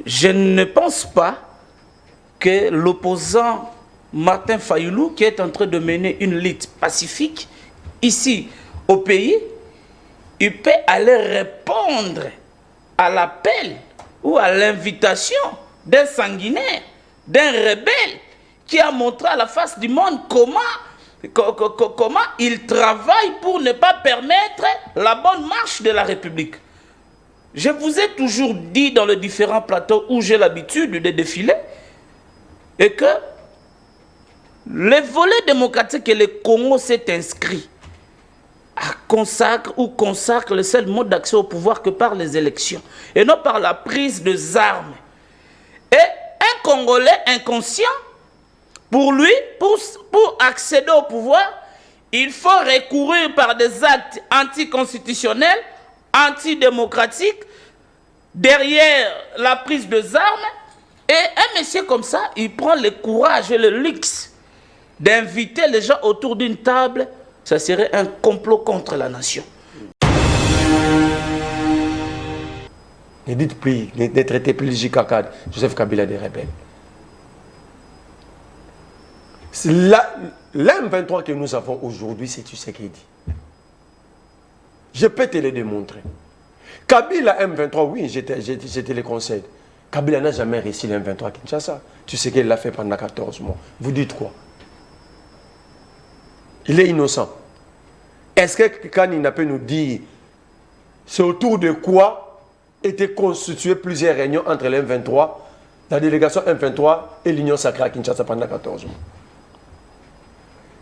je ne pense pas que l'opposant Martin Fayulu, qui est en train de mener une lutte pacifique ici au pays, il peut aller répondre à l'appel ou à l'invitation d'un sanguinaire, d'un rebelle qui a montré à la face du monde comment il travaille pour ne pas permettre la bonne marche de la République. Je vous ai toujours dit dans les différents plateaux où j'ai l'habitude de défiler et que le volet démocratique que le Congo s'est inscrit consacre le seul mode d'accès au pouvoir que par les élections et non par la prise des armes. Et un Congolais inconscient, pour lui, pour accéder au pouvoir, il faut recourir par des actes anticonstitutionnels, antidémocratiques, derrière la prise des armes. Et un monsieur comme ça, il prend le courage et le luxe d'inviter les gens autour d'une table. Ça serait un complot contre la nation. Ne dites plus, ne traitez plus JKK, Joseph Kabila des rebelles. L'M23 que nous avons aujourd'hui, c'est Tshisekedi. Je peux te le démontrer. Kabila M23, oui, je te le concède. Kabila n'a jamais réussi l'M23 à Kinshasa. Tu sais qu'il l'a fait pendant 14 mois. Vous dites quoi? Il est innocent. Est-ce que Kanina peut nous dire c'est autour de quoi étaient constituées plusieurs réunions entre l'M23, la délégation M23 et l'Union sacrée à Kinshasa pendant 14 mois?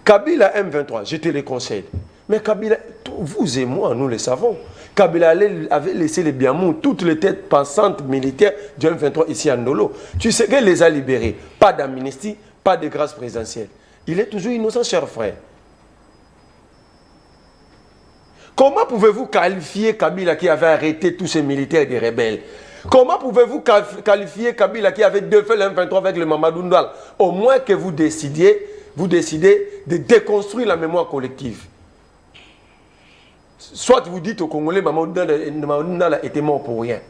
Kabila M23, je te le conseille. Mais Kabila, vous et moi, nous le savons. Kabila avait laissé les Biamou, toutes les têtes pensantes militaires du M23 ici à Ndolo. Tu sais qu'elle les a libérés. Pas d'amnistie, pas de grâce présidentielle. Il est toujours innocent, cher frère. Comment pouvez-vous qualifier Kabila qui avait arrêté tous ces militaires des rebelles? Comment pouvez-vous qualifier Kabila qui avait défait le M23 avec le Mamadou Ndal? Au moins que vous décidez de déconstruire la mémoire collective. Soit vous dites aux Congolais Mamadou Ndal était mort pour rien.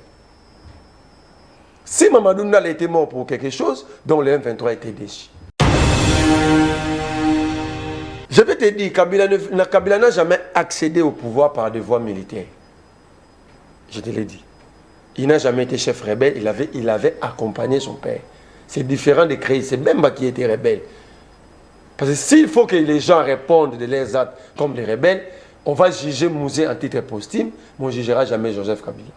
Si Mamadou Ndal était mort pour quelque chose, donc le M23 était déchu. Je vais te dire, Kabila n'a jamais accédé au pouvoir par des voies militaires. Je te l'ai dit. Il n'a jamais été chef rebelle, il avait accompagné son père. C'est différent de créer, c'est Bemba qui était rebelle. Parce que s'il faut que les gens répondent de leurs actes comme des rebelles, on va juger Mouzé en titre posthume, mais on ne jugera jamais Joseph Kabila.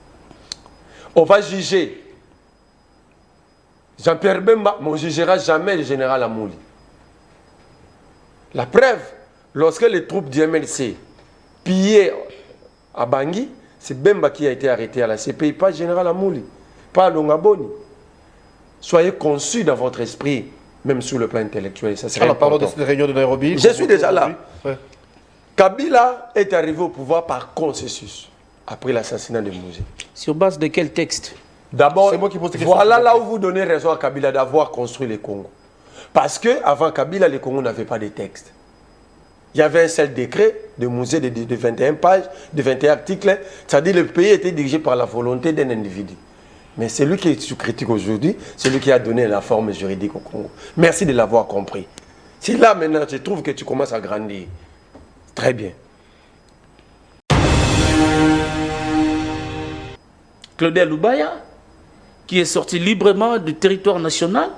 On va juger Jean-Pierre Bemba, mais on ne jugera jamais le général Amouli. La preuve, lorsque les troupes du MLC pillaient à Bangui, c'est Bemba qui a été arrêté à la CPI, pas le général Amouli, pas Longaboni. Soyez conçus dans votre esprit, même sur le plan intellectuel. Ça serait parlons de cette réunion de Nairobi. Je suis déjà là. Ouais. Kabila est arrivé au pouvoir par consensus, après l'assassinat de Mouzé. Sur base de quel texte? D'abord, voilà là où vous donnez raison à Kabila d'avoir construit le Congo. Parce qu'avant Kabila, le Congo n'avait pas de texte. Il y avait un seul décret de Mouzé de 21 pages, de 21 articles. C'est-à-dire que le pays était dirigé par la volonté d'un individu. Mais celui qui est sous critique aujourd'hui, c'est lui qui a donné la forme juridique au Congo. Merci de l'avoir compris. C'est là maintenant, je trouve que tu commences à grandir. Très bien. Claudel Loubaya, qui est sorti librement du territoire national,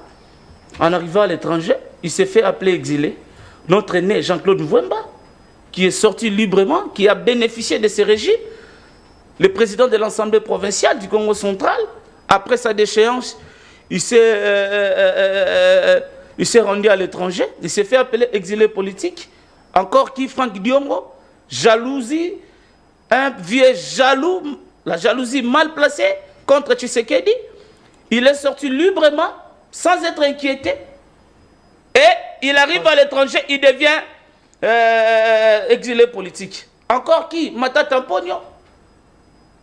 en arrivant à l'étranger, il s'est fait appeler exilé. Notre aîné Jean-Claude Mwemba, qui est sorti librement, qui a bénéficié de ces régimes. Le président de l'Assemblée provinciale du Congo central, après sa déchéance, il s'est rendu à l'étranger, il s'est fait appeler exilé politique. Encore qui, Franck Diongo, jalousie, un vieux jaloux, la jalousie mal placée contre Tshisekedi. Il est sorti librement, sans être inquiété. Et il arrive à l'étranger, il devient exilé politique. Encore qui? Matata Mponyo.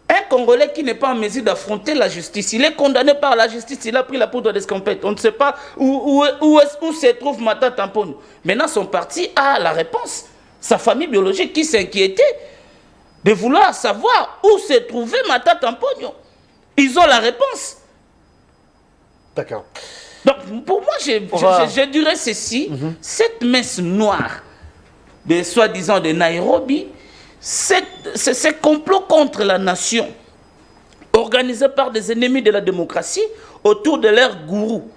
Un Congolais qui n'est pas en mesure d'affronter la justice. Il est condamné par la justice, il a pris la poudre d'escampette. On ne sait pas où se trouve Matata Mponyo. Maintenant, son parti a la réponse. Sa famille biologique qui s'inquiétait de vouloir savoir où se trouvait Matata Mponyo. Ils ont la réponse. D'accord. Donc, pour moi, je dirais ceci, cette messe noire, soi-disant de Nairobi, ce complot contre la nation, organisé par des ennemis de la démocratie autour de leur gourou.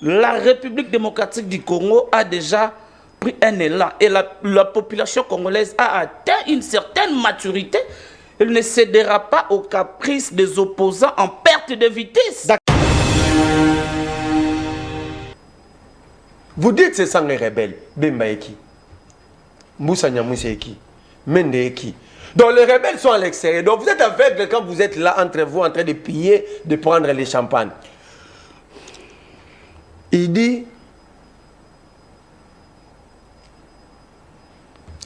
La République démocratique du Congo a déjà pris un élan et la population congolaise a atteint une certaine maturité. Elle ne cédera pas aux caprices des opposants en perte de vitesse. Vous dites c'est sans les rebelles, Bemba Eki, Moussa Nyamousse Eki, Mende Eki. Donc les rebelles sont à l'extérieur. Donc vous êtes aveugle quand vous êtes là entre vous en train de piller, de prendre les champagnes. Il dit...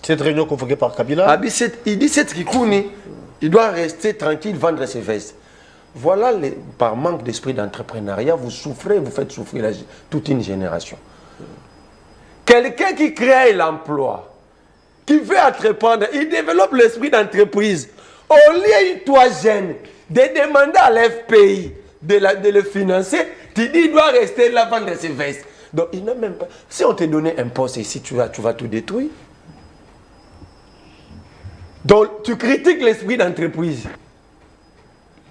Cette réunion convoquée par Kabila. Il dit cette Kikouni, il doit rester tranquille, vendre ses vestes. Voilà, par manque d'esprit d'entrepreneuriat, vous souffrez, vous faites souffrir toute une génération. Quelqu'un qui crée l'emploi, qui veut entreprendre, il développe l'esprit d'entreprise. Au lieu, toi jeune, de demander à l'FPI de le financer, tu dis qu'il doit rester là, vendre ses vestes. Donc, il n'a même pas... Si on te donnait un poste ici, tu vas tout détruire. Donc, tu critiques l'esprit d'entreprise.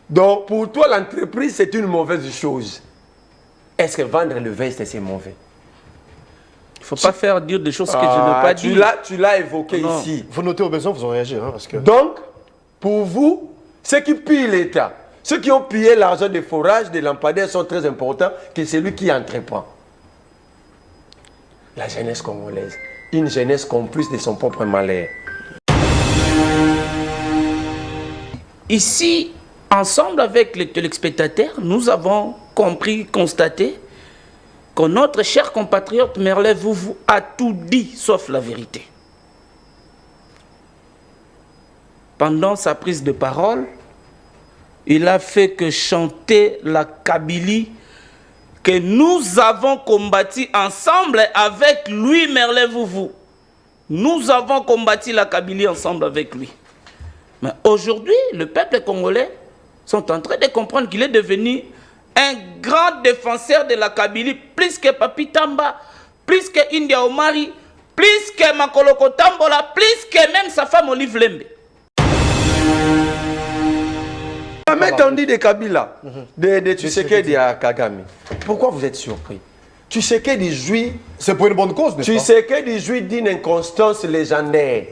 Donc, pour toi, l'entreprise, c'est une mauvaise chose. Est-ce que vendre le veste, c'est mauvais? Il ne faut pas faire dire des choses que je n'ai pas dit. Tu l'as évoqué ici. Vous notez au besoin, vous en réagissez. Hein, parce que... Donc, pour vous, ceux qui pillent l'État, ceux qui ont pillé l'argent des forages, des lampadaires sont très importants que celui qui entreprend. La jeunesse congolaise. Une jeunesse complice de son propre malheur. Ici, ensemble avec les téléspectateurs, nous avons compris, constaté que notre cher compatriote Merlin Vouvou a tout dit sauf la vérité. Pendant sa prise de parole, il a fait que chanter la Kabylie que nous avons combattu ensemble avec lui, Merlin Vouvou. Nous avons combattu la Kabylie ensemble avec lui. Mais aujourd'hui, le peuple congolais sont en train de comprendre qu'il est devenu un grand défenseur de la Kabylie, plus que Papi Tamba, plus que India Omari, plus que Makoloko Tambola, plus que même sa femme Olive Lembe. Mais on dit de Kabila, de Tshisekedi à Kagame. Pourquoi vous êtes surpris? Tshisekedi jouit... C'est pour une bonne cause, n'est-ce pas? Tshisekedi jouit d'une inconstance légendaire.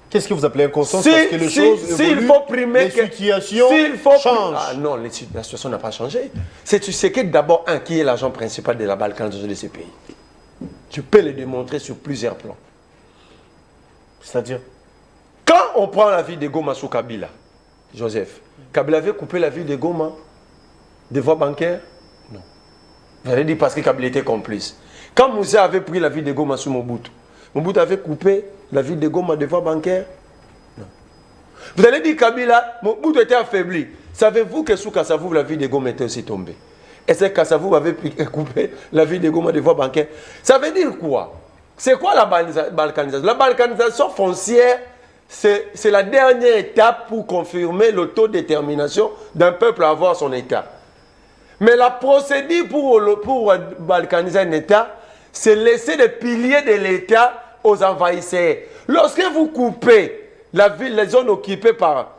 Qu'est-ce que vous appelez inconstance? Parce que les choses évoluent, faut primer les situations changent. Ah non, la situation n'a pas changé. C'est Tshisekedi d'abord qui est l'agent principal de la balkanisation de ce pays. Tu peux le démontrer sur plusieurs plans. C'est-à-dire? Quand on prend la vie de Goma sous Kabila, Joseph, Kabila avait coupé la vie de Goma des voies bancaires? Non. Vous allez dire parce que Kabila était complice. Quand Moussa avait pris la vie de Goma sous Mobutu, Mobutu avait coupé la ville de Goma des voies bancaires? Non. Vous allez dire Kabila, Mobutu était affaibli. Savez-vous que sous Kassavou, la ville de Goma était aussi tombée? Est-ce que Kassavou avait coupé la ville de Goma des voies bancaires? Ça veut dire quoi? C'est quoi la balkanisation? La balkanisation foncière, c'est la dernière étape pour confirmer l'autodétermination d'un peuple à avoir son État. Mais la procédure pour balkaniser un État, c'est laisser les piliers de l'État aux envahisseurs. Lorsque vous coupez les zones occupées par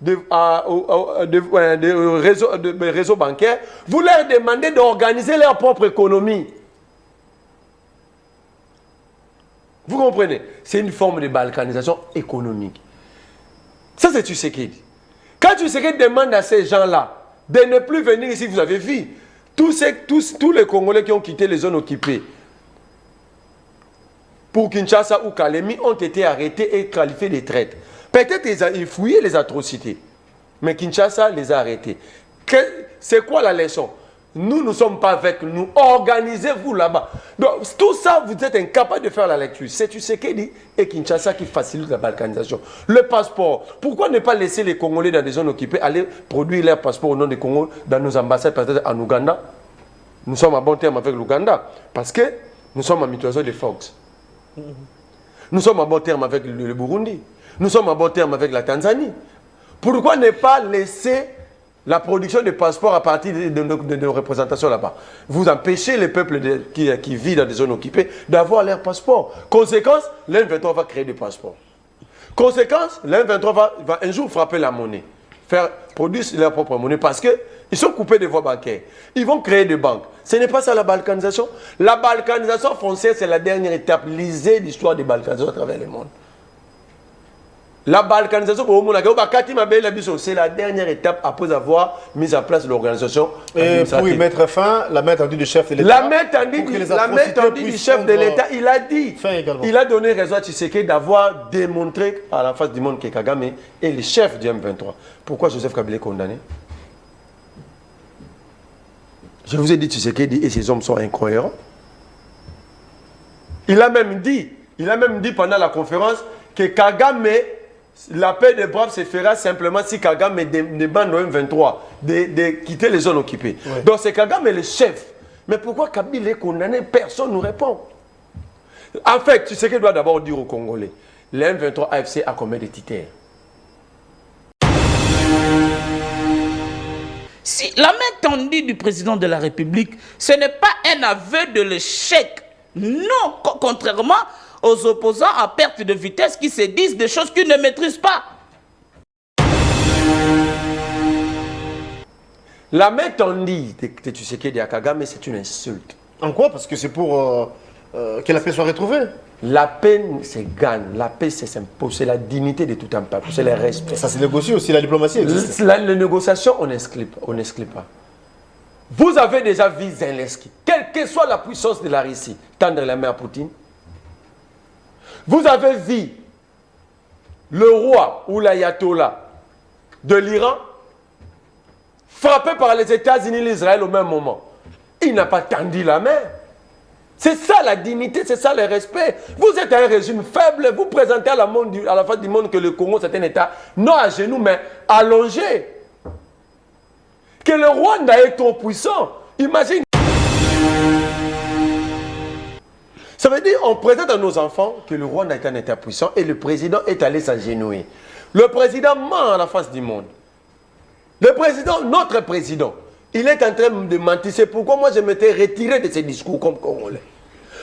des réseaux bancaires, vous leur demandez d'organiser leur propre économie. Vous comprenez? C'est une forme de balkanisation économique. Ça, c'est Tshisekedi. Quand Tshisekedi demande à ces gens-là de ne plus venir ici, vous avez vu, tous les Congolais qui ont quitté les zones occupées pour Kinshasa ou Kalemi ont été arrêtés et qualifiés de traîtres. Peut-être qu'ils fouillaient les atrocités, mais Kinshasa les a arrêtés. C'est quoi la leçon? Nous ne sommes pas avec nous. Organisez-vous là-bas. Donc, tout ça, vous êtes incapable de faire la lecture. C'est Tshisekedi et Kinshasa qui facilitent la balkanisation. Le passeport. Pourquoi ne pas laisser les Congolais dans des zones occupées aller produire leur passeport au nom des Congos dans nos ambassades, peut-être en Ouganda? Nous sommes à bon terme avec l'Ouganda parce que nous sommes en mutualisation des Fox. Nous sommes à bon terme avec le Burundi. Nous sommes à bon terme avec la Tanzanie. Pourquoi ne pas laisser la production des passeports à partir de nos représentations là-bas. Vous empêchez les peuples qui vivent dans des zones occupées d'avoir leur passeport. Conséquence, l'M23 va créer des passeports. Conséquence, l'M23 va un jour frapper la monnaie, produire leur propre monnaie parce qu'ils sont coupés des voies bancaires. Ils vont créer des banques. Ce n'est pas ça la balkanisation. La balkanisation française, c'est la dernière étape. Lisez l'histoire des balkanisations à travers le monde. La balkanisation, c'est la dernière étape après avoir mis en place l'organisation. Et pour y mettre fin, la main tendue du chef de l'État. La main tendue du chef de l'État, il a dit. Il a donné raison à Tshisekedi d'avoir démontré à la face du monde que Kagame est le chef du M23. Pourquoi Joseph Kabila est condamné? Je vous ai dit Tshisekedi et ses hommes sont incohérents. Il a même dit pendant la conférence que Kagame, la paix des braves se fera simplement si Kagame demande au M23 de quitter les zones occupées. Ouais. Donc c'est Kagame le chef. Mais pourquoi Kabila est condamné? Personne ne nous répond. En fait, tu sais qu'il doit d'abord dire aux Congolais, le M23 AFC a combien de titres? Si la main tendue du président de la République, ce n'est pas un aveu de l'échec. Non, contrairement aux opposants à perte de vitesse qui se disent des choses qu'ils ne maîtrisent pas. La main tendue de Tshisekedi à Kagame, c'est une insulte. En quoi? Parce que c'est pour que la paix soit retrouvée. La paix, c'est gagne. La paix, c'est s'imposer. C'est la dignité de tout un peuple. C'est le respect. Ça se négocie aussi, la diplomatie existe. La négociation, on n'exclut pas. Vous avez déjà vu Zelensky, quelle que soit la puissance de la Russie, tendre la main à Poutine. Vous avez vu le roi ou l'ayatollah de l'Iran frappé par les États-Unis et l'Israël au même moment. Il n'a pas tendu la main. C'est ça la dignité, c'est ça le respect. Vous êtes un régime faible, vous présentez à la face du monde que le Congo c'est un État non à genoux mais allongé. Que le Rwanda est trop puissant. Imagine. Ça veut dire qu'on présente à nos enfants que le Rwanda est un État puissant et le président est allé s'agenouiller. Le président ment à la face du monde. Le président, notre président, il est en train de mentir. C'est pourquoi moi je m'étais retiré de ces discours comme Congolais.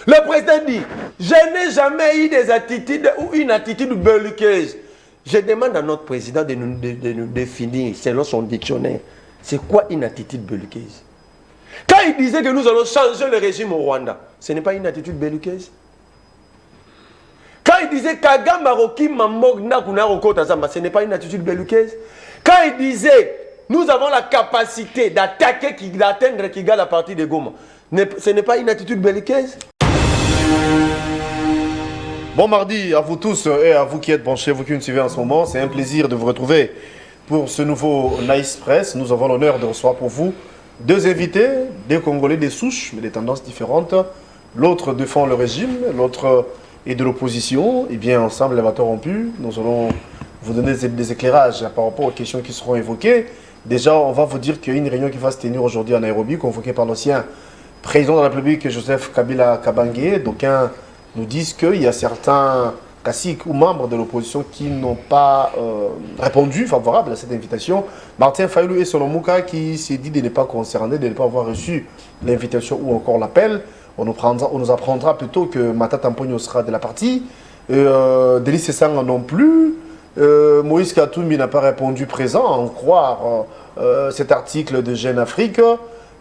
Le président dit, je n'ai jamais eu des attitudes ou une attitude belliqueuse. Je demande à notre président de nous définir selon son dictionnaire. C'est quoi une attitude belliqueuse? Quand il disait que nous allons changer le régime au Rwanda, ce n'est pas une attitude belliqueuse. Quand il disait Kagame Maroki Mamogna Kunaroko Tazama, ce n'est pas une attitude belliqueuse. Quand il disait nous avons la capacité d'attaquer, d'atteindre Kigali à partir de Goma, ce n'est pas une attitude belliqueuse. Bon mardi à vous tous et à vous qui êtes branchés, vous qui nous suivez en ce moment. C'est un plaisir de vous retrouver pour ce nouveau Nice Press. Nous avons l'honneur de recevoir pour vous deux invités, des Congolais, des souches, mais des tendances différentes. L'autre défend le régime, l'autre est de l'opposition. Et bien ensemble, les bateaux rompus, nous allons vous donner des éclairages par rapport aux questions qui seront évoquées. Déjà, on va vous dire qu'il y a une réunion qui va se tenir aujourd'hui à Nairobi, convoquée par l'ancien président de la République, Joseph Kabila Kabange. D'aucuns nous disent qu'il y a certains caciques ou membres de l'opposition qui n'ont pas répondu favorable à cette invitation. Martin Fayulu et Solomouka qui s'est dit de ne pas concerner, de ne pas avoir reçu l'invitation ou encore l'appel. On nous apprendra plutôt que Matata Mpogno sera de la partie. Denis Sessanga non plus. Moïse Katumbi n'a pas répondu présent, à en croire cet article de Jeune Afrique.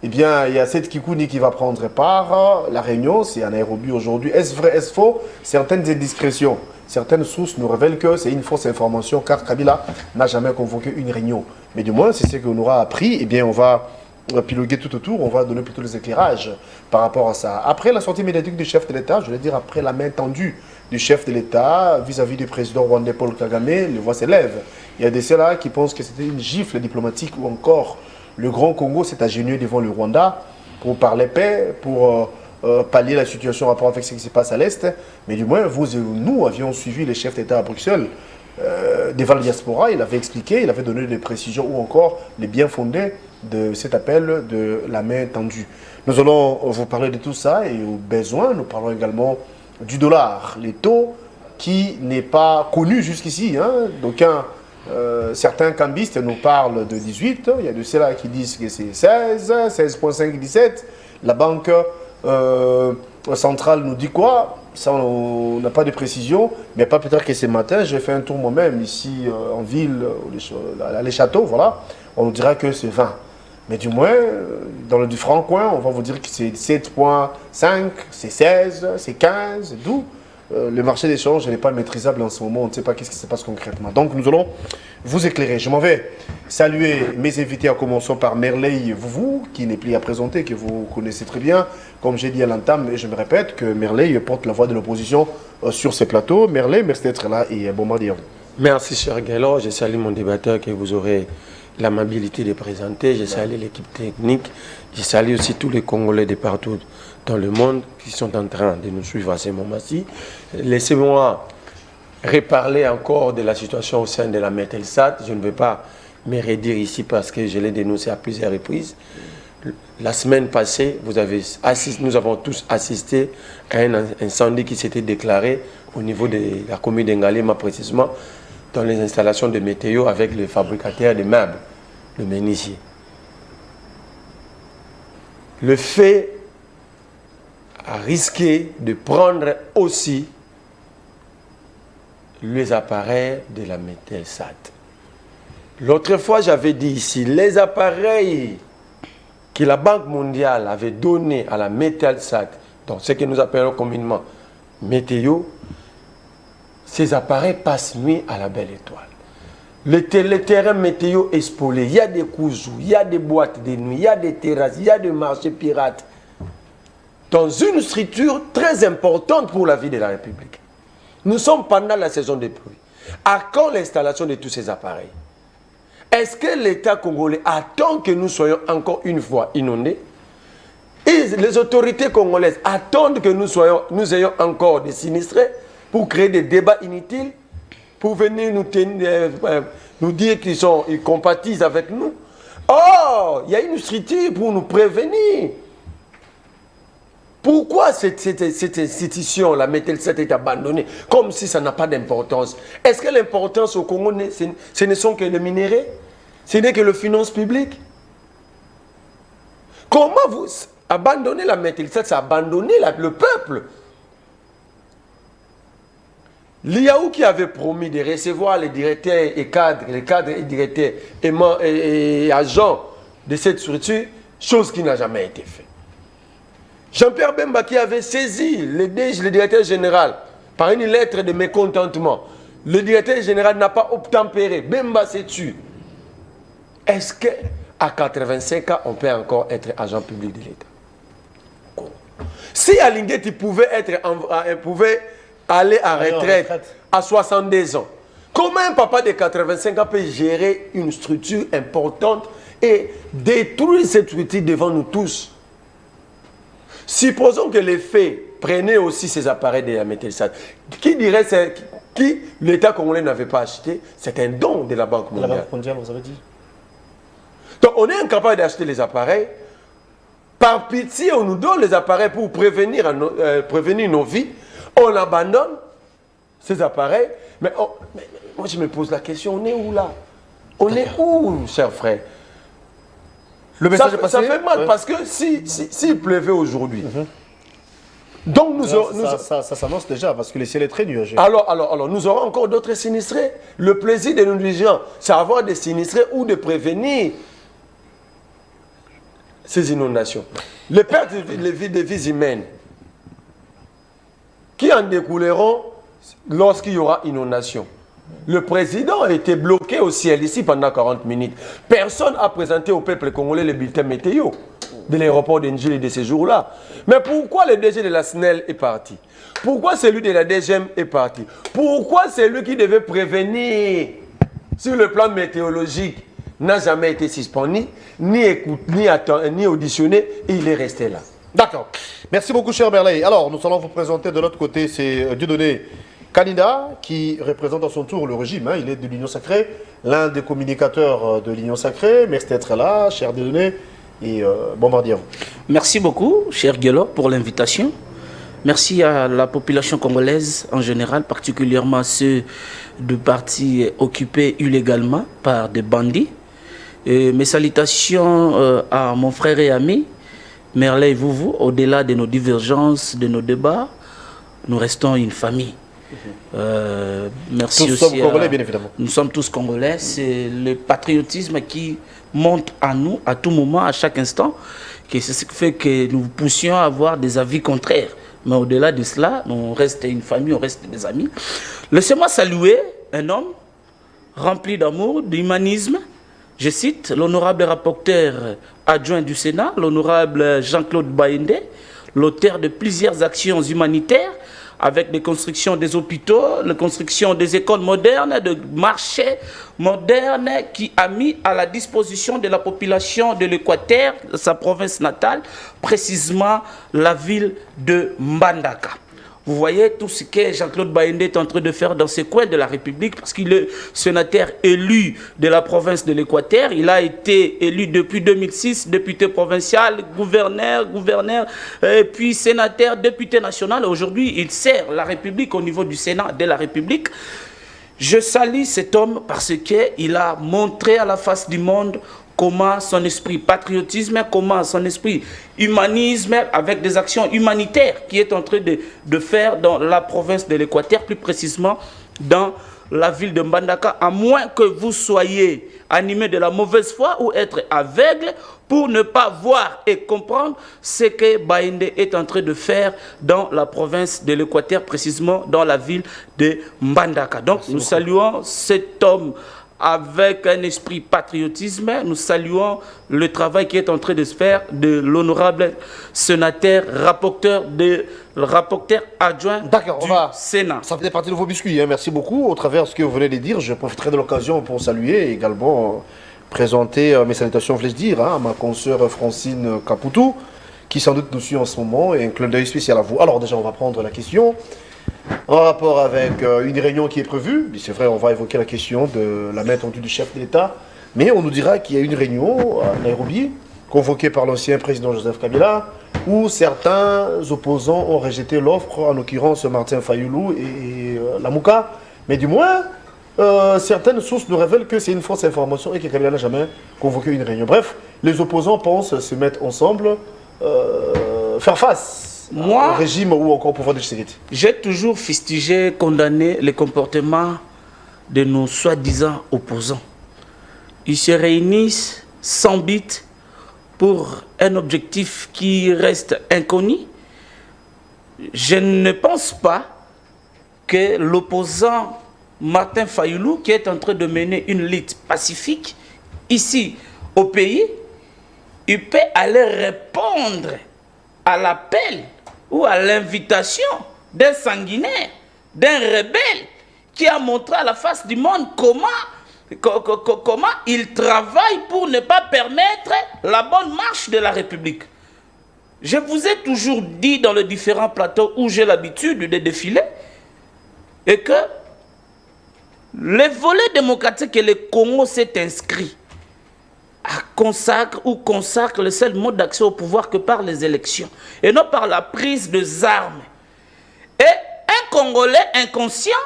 Eh bien, il y a cette Kikouni qui va prendre part. La réunion, c'est à Nairobi aujourd'hui. Est-ce vrai, est-ce faux? Certaines indiscrétions, certaines sources nous révèlent que c'est une fausse information car Kabila n'a jamais convoqué une réunion. Mais du moins, c'est ce qu'on aura appris. Eh bien, on va piloguer tout autour, on va donner plutôt les éclairages par rapport à ça. Après la sortie médiatique du chef de l'État, je veux dire après la main tendue du chef de l'État vis-à-vis du président rwandais Paul Kagame, les voix s'élèvent. Il y a des ceux-là qui pensent que c'était une gifle diplomatique ou encore le Grand Congo s'est agenouillé devant le Rwanda pour parler paix, pour pallier la situation en rapport avec ce qui se passe à l'Est. Mais du moins, vous et nous avions suivi les chefs d'État à Bruxelles devant la diaspora. Il avait expliqué, il avait donné des précisions ou encore les bien fondés de cet appel de la main tendue. Nous allons vous parler de tout ça et au besoin, nous parlons également du dollar, les taux qui n'est pas connu jusqu'ici. D'aucuns Certains cambistes nous parlent de 18, il y a de ceux-là qui disent que c'est 16, 16,5, 17. La banque centrale nous dit quoi? Ça, on n'a pas de précision, mais pas plus tard que ce matin, j'ai fait un tour moi-même ici en ville, à les châteaux, voilà. On nous dira que c'est 20. Mais du moins, dans le différent coin, on va vous dire que c'est 7,5, c'est 16, c'est 15, d'où le marché d'échange n'est pas maîtrisable en ce moment, on ne sait pas qu'est-ce qui se passe concrètement. Donc nous allons vous éclairer. Je m'en vais saluer mes invités, en commençant par Merleille Vouvou, qui n'est plus à présenter, que vous connaissez très bien. Comme j'ai dit à l'entame, et je me répète, que Merleille porte la voix de l'opposition sur ces plateaux. Merleille, merci d'être là et bon mardi à vous. Merci, cher Gallo. Je salue mon débatteur que vous aurez l'amabilité de présenter. Je salue l'équipe technique. Je salue aussi tous les Congolais de partout dans le monde qui sont en train de nous suivre à ce moment-ci. Laissez-moi reparler encore de la situation au sein de la Metelsat. Je ne vais pas me redire ici parce que je l'ai dénoncé à plusieurs reprises. La semaine passée, nous avons tous assisté à un incendie qui s'était déclaré au niveau de la commune d'Engalema, précisément dans les installations de météo avec le fabricateur de meubles, le menuisier. Le fait a risqué de prendre aussi les appareils de la Metelsat. L'autre fois, j'avais dit ici, les appareils que la Banque mondiale avait donnés à la Metelsat, donc ce que nous appelons communément météo, ces appareils passent nuit à la Belle Étoile. Le terrain météo est spolié. Il y a des cousous, il y a des boîtes de nuit, il y a des terrasses, il y a des marchés pirates. Dans une structure très importante pour la vie de la République. Nous sommes pendant la saison des pluies. À quand l'installation de tous ces appareils? Est-ce que l'État congolais attend que nous soyons encore une fois inondés? Et les autorités congolaises attendent que nous ayons encore des sinistrés pour créer des débats inutiles, pour venir nous dire qu'ils compatissent avec nous? Oh, il y a une structure pour nous prévenir. Pourquoi cette institution, la Metelsat, est abandonnée comme si ça n'a pas d'importance? Est-ce que l'importance au Congo, ce ne sont que les minéraux? Ce n'est que le finance publique? Comment vous abandonnez la Metelsat? C'est abandonner le peuple. L'IAO qui avait promis de recevoir les directeurs et cadres, les cadres et directeurs et agents de cette structure, chose qui n'a jamais été faite. Jean-Pierre Bemba qui avait saisi le directeur général par une lettre de mécontentement. Le directeur général n'a pas obtempéré. Bemba s'est tué. Est-ce qu'à 85 ans, on peut encore être agent public de l'État? Si Alinguetti pouvait aller en retraite à 62 ans, comment un papa de 85 ans peut gérer une structure importante et détruire cette structure devant nous tous? Supposons que les faits prenaient aussi ces appareils de la Metelsat. Qui dirait qui l'État congolais n'avait pas acheté? C'est un don de la Banque mondiale. La Banque mondiale, vous avez dit. Donc on est incapable d'acheter les appareils. Par pitié, on nous donne les appareils pour prévenir nos vies. On abandonne ces appareils. Mais moi je me pose la question, on est où là? On est où, cher frère? Le message est passé. Ça fait mal parce que s'il pleuvait aujourd'hui, donc ça s'annonce déjà parce que le ciel est très nuageux. Alors, nous aurons encore d'autres sinistrés. Le plaisir de nos dirigeants, c'est avoir des sinistrés ou de prévenir ces inondations. Les pertes de vies humaines qui en découleront lorsqu'il y aura inondation. Le président a été bloqué au ciel ici pendant 40 minutes. Personne n'a présenté au peuple congolais le bulletin météo de l'aéroport d'Enjili de ces jours-là. Mais pourquoi le DG de la SNEL est parti? Pourquoi celui de la DGM est parti? Pourquoi celui qui devait prévenir sur le plan météorologique n'a jamais été suspendu, ni auditionné, et il est resté là? D'accord. Merci beaucoup, cher Merleille. Alors, nous allons vous présenter de l'autre côté, c'est Dieudonné Kanida, qui représente à son tour le régime. Il est de l'Union Sacrée, l'un des communicateurs de l'Union Sacrée. Merci d'être là, cher Dieudonné, et bon mardi à vous. Merci beaucoup, cher Guélo, pour l'invitation. Merci à la population congolaise en général, particulièrement ceux du parti occupés illégalement par des bandits. Et mes salutations à mon frère et ami, Merlin Vouvou, au-delà de nos divergences, de nos débats, nous restons une famille. Merci tous aussi. Sommes congolais, bien évidemment. Nous sommes tous congolais. C'est le patriotisme qui monte à nous à tout moment, à chaque instant, c'est ce qui fait que nous poussions à avoir des avis contraires. Mais au-delà de cela, on reste une famille, on reste des amis. Laissez-moi saluer un homme rempli d'amour, d'humanisme. Je cite l'honorable rapporteur adjoint du Sénat, l'honorable Jean-Claude Baïndé, l'auteur de plusieurs actions humanitaires avec des constructions des hôpitaux, la construction des écoles modernes, de marchés modernes qui a mis à la disposition de la population de l'Équateur, sa province natale, précisément la ville de Mbandaka. Vous voyez tout ce que Jean-Claude Baïndé est en train de faire dans ces coins de la République, parce qu'il est sénateur élu de la province de l'Équateur. Il a été élu depuis 2006, député provincial, gouverneur, et puis sénateur, député national. Aujourd'hui, il sert la République au niveau du Sénat de la République. Je salue cet homme parce qu'il a montré à la face du monde comment son esprit patriotisme, comment son esprit humanisme, avec des actions humanitaires qui est en train de faire dans la province de l'Équateur, plus précisément dans la ville de Mbandaka, à moins que vous soyez animé de la mauvaise foi ou être aveugle pour ne pas voir et comprendre ce que Baïndé est en train de faire dans la province de l'Équateur, précisément dans la ville de Mbandaka. Donc nous saluons cet homme avec un esprit patriotisme. Nous saluons le travail qui est en train de se faire de l'honorable sénateur, rapporteur adjoint du Sénat. Ça fait partie de vos biscuits, hein. Merci beaucoup. Au travers de ce que vous venez de dire, je profiterai de l'occasion pour saluer et également présenter mes salutations, voulais-je dire, à ma consoeur Francine Caputo, qui sans doute nous suit en ce moment, et un clin d'œil spécial à vous. Alors déjà, on va prendre la question en rapport avec une réunion qui est prévue. C'est vrai, on va évoquer la question de la main tendue du chef de l'État, mais on nous dira qu'il y a une réunion à Nairobi, convoquée par l'ancien président Joseph Kabila, où certains opposants ont rejeté l'offre, en l'occurrence Martin Fayoulou et Lamouka, mais du moins, certaines sources nous révèlent que c'est une fausse information et que Kabila n'a jamais convoqué une réunion. Bref, les opposants pensent se mettre ensemble, faire face au régime ou encore au pouvoir de Tshisekedi. J'ai toujours fustigé, condamné les comportements de nos soi-disant opposants. Ils se réunissent sans but pour un objectif qui reste inconnu. Je ne pense pas que l'opposant Martin Fayoulou, qui est en train de mener une lutte pacifique ici au pays, il peut aller répondre à l'appel ou à l'invitation d'un sanguinaire, d'un rebelle qui a montré à la face du monde comment il travaille pour ne pas permettre la bonne marche de la République. Je vous ai toujours dit dans les différents plateaux où j'ai l'habitude de défiler et que le volet démocratique que le Congo s'est inscrit consacre le seul mode d'accès au pouvoir que par les élections et non par la prise des armes. Et un Congolais inconscient,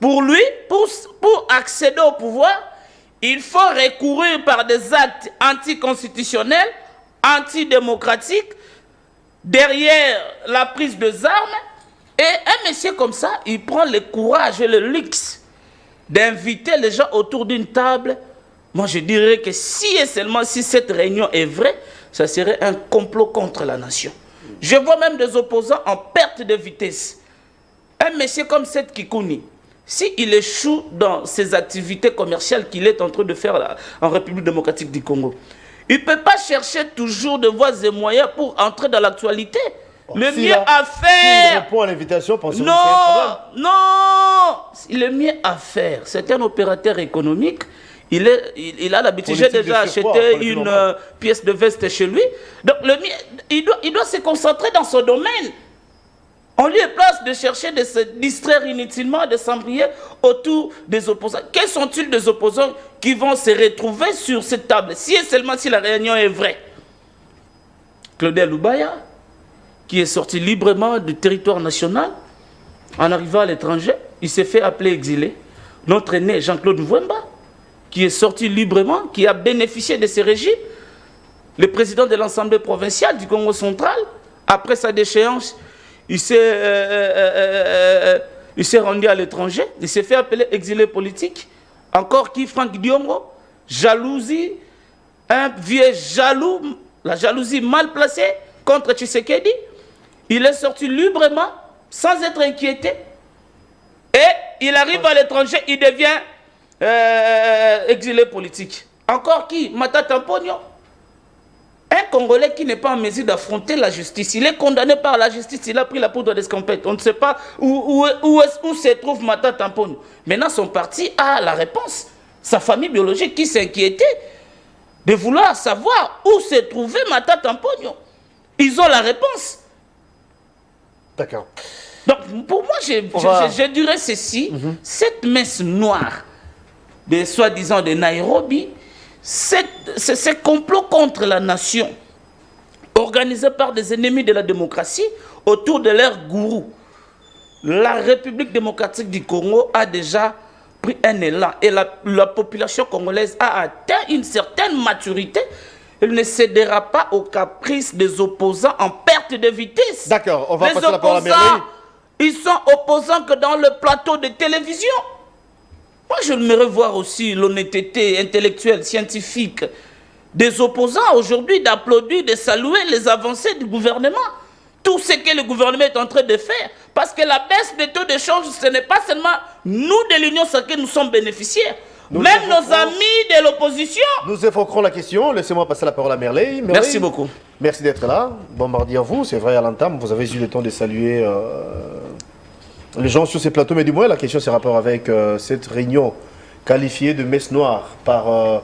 pour lui, pour accéder au pouvoir, il faut recourir par des actes anticonstitutionnels, antidémocratiques, derrière la prise des armes. Et un monsieur comme ça, il prend le courage et le luxe d'inviter les gens autour d'une table. Moi, je dirais que si et seulement si cette réunion est vraie, ça serait un complot contre la nation. Je vois même des opposants en perte de vitesse. Un monsieur comme Seth Kikouni, s'il échoue dans ses activités commerciales qu'il est en train de faire là, en République démocratique du Congo, il ne peut pas chercher toujours de voies et moyens pour entrer dans l'actualité. Le mieux à faire... S'il répond à l'invitation, pensez-vous que c'est un problème? Non. Le mieux à faire, c'est un opérateur économique. Il a l'habitude, j'ai déjà acheté une pièce de veste chez lui. Donc, il doit se concentrer dans son domaine. On lui est place de chercher de se distraire inutilement, de s'embrayer autour des opposants. Quels sont-ils des opposants qui vont se retrouver sur cette table, si et seulement si la réunion est vraie? Claudel Loubaya, qui est sorti librement du territoire national, en arrivant à l'étranger, il s'est fait appeler exilé. Notre aîné Jean-Claude Mvouemba, qui est sorti librement, qui a bénéficié de ces régimes, le président de l'Assemblée provinciale du Congo central, après sa déchéance, il s'est rendu à l'étranger, il s'est fait appeler exilé politique. Encore qui, Franck Diongo, jalousie, un vieux jaloux, la jalousie mal placée contre Tshisekedi. Il est sorti librement, sans être inquiété. Et il arrive à l'étranger, il devient exilé politique. Encore qui? Matata Mponyo. Un Congolais qui n'est pas en mesure d'affronter la justice. Il est condamné par la justice, il a pris la poudre d'escampette. On ne sait pas où se trouve Matata Mponyo. Maintenant, son parti a la réponse. Sa famille biologique qui s'inquiétait de vouloir savoir où se trouvait Matata Mponyo. Ils ont la réponse. D'accord. Donc, pour moi, je dirais ceci. Cette messe noire, de soi-disant de Nairobi, ce complot contre la nation, organisé par des ennemis de la démocratie, autour de leur gourou. La République démocratique du Congo a déjà pris un élan et la population congolaise a atteint une certaine maturité. Elle ne cédera pas aux caprices des opposants en perte de vitesse. D'accord, on va passer la Les parole à Merveille. opposants, ils sont opposants que dans le plateau de télévision. Moi, je aimerais voir aussi l'honnêteté intellectuelle, scientifique des opposants aujourd'hui d'applaudir, de saluer les avancées du gouvernement. Tout ce que le gouvernement est en train de faire. Parce que la baisse des taux de change, ce n'est pas seulement nous de l'Union sacrée, nous sommes bénéficiaires. Même nos amis de l'opposition. Nous évoquerons la question. Laissez-moi passer la parole à Merveille. Merci beaucoup. Merci d'être là. Bon mardi à vous. C'est vrai, à l'entame, vous avez eu le temps de saluer les gens sur ces plateaux. Mais du moins, la question, c'est rapport avec cette réunion qualifiée de messe noire par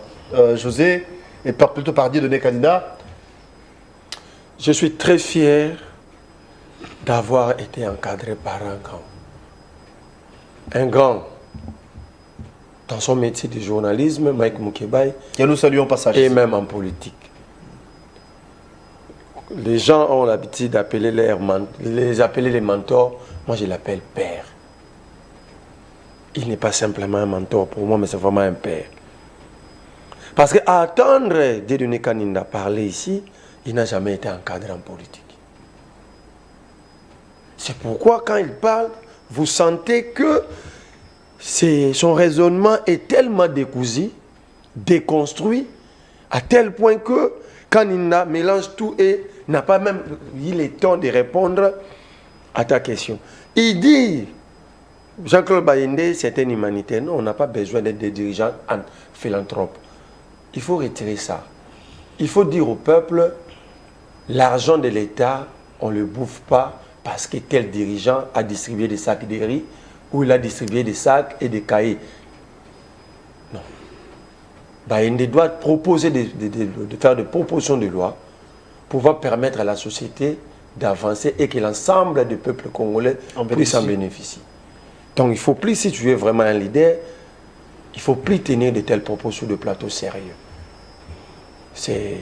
José et plutôt par Dieudonné candidat. Je suis très fier d'avoir été encadré par un grand. Un grand dans son métier de journalisme, Mike Moukebaye. Et nous saluons passage. Et même en politique. Les gens ont l'habitude d'appeler les mentors. Moi, je l'appelle père. Il n'est pas simplement un mentor pour moi, mais c'est vraiment un père. Parce qu'à attendre Dieudonné Kanida parler ici, il n'a jamais été encadré en politique. C'est pourquoi quand il parle, vous sentez que son raisonnement est tellement décousu, déconstruit, à tel point que Kanida mélange tout et n'a pas même eu le temps de répondre à ta question. Il dit, Jean-Claude Bayende, c'est un humanitaire. Non, on n'a pas besoin d'être des dirigeants philanthropes. Il faut retirer ça. Il faut dire au peuple, l'argent de l'État, on ne le bouffe pas parce que tel dirigeant a distribué des sacs de riz ou il a distribué des sacs et des cahiers. Non. Bayende doit proposer de faire des propositions de loi pour pouvoir permettre à la société d'avancer et que l'ensemble du peuple congolais puisse en bénéficier. Donc il ne faut plus, si tu es vraiment un leader, il ne faut plus tenir de telles propos sur le plateau sérieux. C'est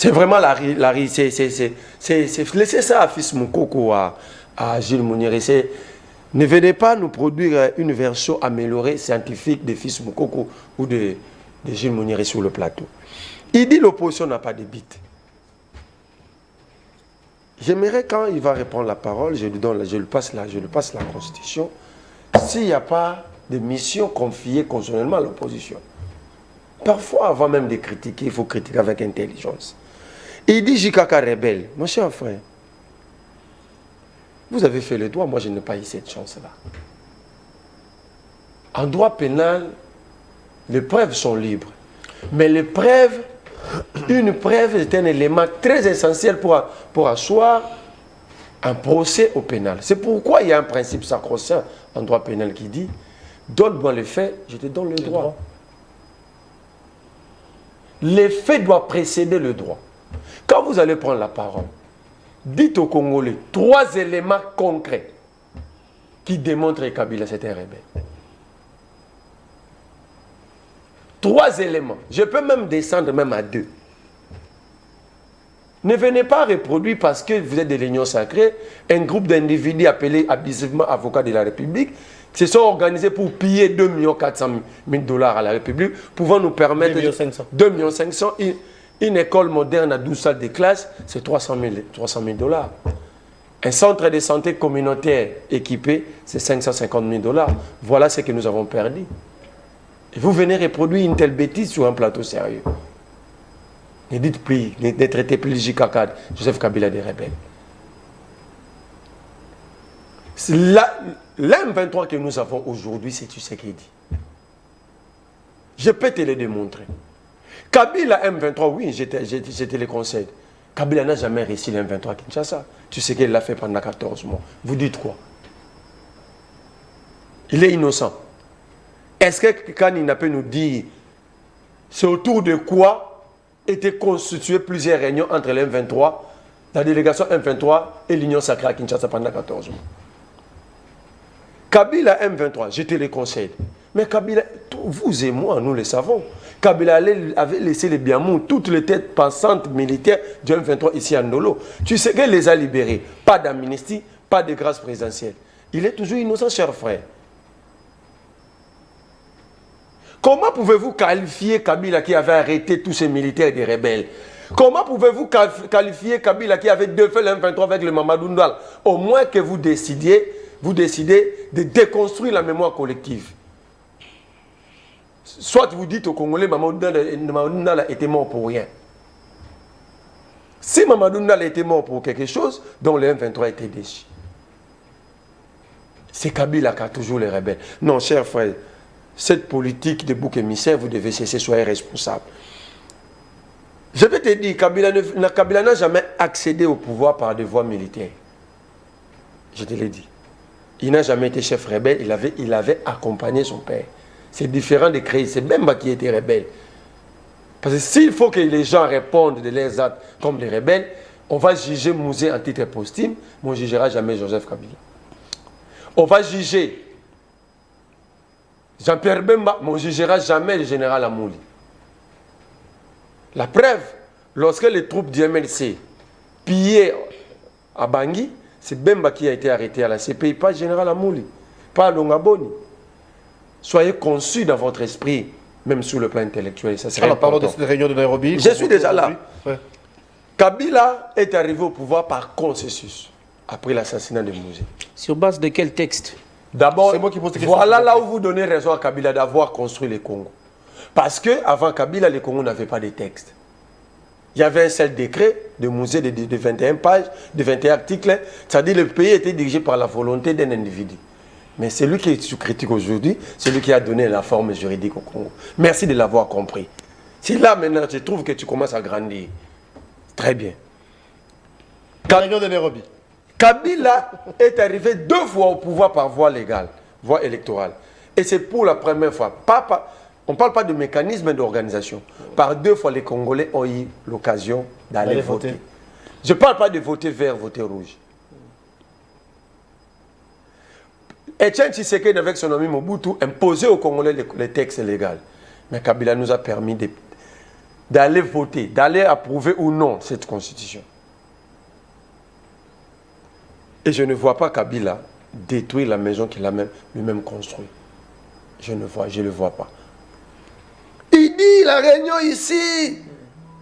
vraiment laissez ça à Fils Moukoko, à Gilles Mounieri. Ne venez pas nous produire une version améliorée scientifique de Fils Moukoko ou de Gilles Mounieri sur le plateau. Il dit l'opposition n'a pas de bite. J'aimerais quand il va reprendre la parole, je lui passe la Constitution, s'il n'y a pas de mission confiée constitutionnellement à l'opposition. Parfois, avant même de critiquer, il faut critiquer avec intelligence. Il dit Jikaka rebelle. Mon cher frère, vous avez fait le droit, moi je n'ai pas eu cette chance-là. En droit pénal, les preuves sont libres. Mais les preuves, une preuve est un élément très essentiel pour asseoir un procès au pénal. C'est pourquoi il y a un principe sacro-saint en droit pénal qui dit donne-moi les faits, je te donne le droit. Les faits doivent précéder le droit. Quand vous allez prendre la parole, dites aux Congolais 3 éléments concrets qui démontrent que Kabila c'est un rebelle. 3 éléments. Je peux même descendre même à 2. Ne venez pas reproduire parce que vous êtes de l'Union sacrée, un groupe d'individus appelés abusivement avocats de la République se sont organisés pour piller 2 400 000 dollars à la République, pouvant nous permettre 2 500 000. Une école moderne à 12 salles de classe, c'est 300 000 dollars. Un centre de santé communautaire équipé, c'est 550 000 dollars. Voilà ce que nous avons perdu. Et vous venez reproduire une telle bêtise sur un plateau sérieux. Ne dites plus, ne traitez plus JK4, Joseph Kabila des rebelles. L'M23 que nous avons aujourd'hui, c'est tu sais qui dit. Je peux te le démontrer. Kabila M23, oui, j'étais le conseil. Kabila n'a jamais réussi l'M23 à Kinshasa. Tu sais qu'il l'a fait pendant 14 mois. Vous dites quoi? Il est innocent. Est-ce que Kanina peut nous dire c'est autour de quoi étaient constituées plusieurs réunions entre l'M23, la délégation M23 et l'Union sacrée à Kinshasa pendant 14 mois? Kabila M23, je te le conseille. Mais Kabila, vous et moi, nous le savons. Kabila avait laissé les Biamou, toutes les têtes pensantes militaires du M23 ici à Ndolo. Tu sais qu'elle les a libérés. Pas d'amnistie, pas de grâce présidentielle. Il est toujours innocent, cher frère. Comment pouvez-vous qualifier Kabila qui avait arrêté tous ces militaires des rebelles? Comment pouvez-vous qualifier Kabila qui avait défait le M23 avec le Mamadou Ndal? Au moins que vous décidez de déconstruire la mémoire collective. Soit vous dites aux Congolais Mamadou Ndal était mort pour rien. Si Mamadou Ndal était mort pour quelque chose, dont le M23 était déchu. C'est Kabila qui a toujours les rebelles. Non, cher frère, cette politique de bouc émissaire, vous devez cesser, soyez responsable. Je vais te dire, Kabila n'a jamais accédé au pouvoir par des voies militaires. Je te l'ai dit. Il n'a jamais été chef rebelle, il avait accompagné son père. C'est différent de créer, c'est Bemba qui était rebelle. Parce que s'il faut que les gens répondent de leurs actes comme des rebelles, on va juger Mouzé en titre posthume, mais on ne jugera jamais Joseph Kabila. On va juger Jean-Pierre Bemba, mais on ne jugera jamais le général Amouli. La preuve, lorsque les troupes du MLC pillaient à Bangui, c'est Bemba qui a été arrêté à la CPI, pas le général Amouli, pas Longaboni. Soyez conçus dans votre esprit, même sur le plan intellectuel. Ça serait alors, parlons de cette réunion de Nairobi. Je suis déjà là. Ouais. Kabila est arrivé au pouvoir par consensus, après l'assassinat de Mouzé. Sur base de quel texte? D'abord, voilà là où vous donnez raison à Kabila d'avoir construit le Congo. Parce qu'avant Kabila, le Congo n'avait pas de texte. Il y avait un seul décret de Mouzé de 21 pages, de 21 articles. C'est-à-dire que le pays était dirigé par la volonté d'un individu. Mais celui qui est critique aujourd'hui, c'est lui qui a donné la forme juridique au Congo. Merci de l'avoir compris. Si là, maintenant, je trouve que tu commences à grandir. Très bien. Réunion de Nairobi. Kabila est arrivé 2 fois au pouvoir par voie légale, voie électorale. Et c'est pour la première fois. On ne parle pas de mécanisme d'organisation. Par 2 fois, les Congolais ont eu l'occasion d'aller voter. Je ne parle pas de voter vert, voter rouge. Etienne Tshisekedi, avec son ami Mobutu, imposait aux Congolais les textes légaux. Mais Kabila nous a permis d'aller voter, d'aller approuver ou non cette constitution. Et je ne vois pas Kabila détruire la maison qu'il a lui-même construite. Je ne le vois pas. Il dit la réunion ici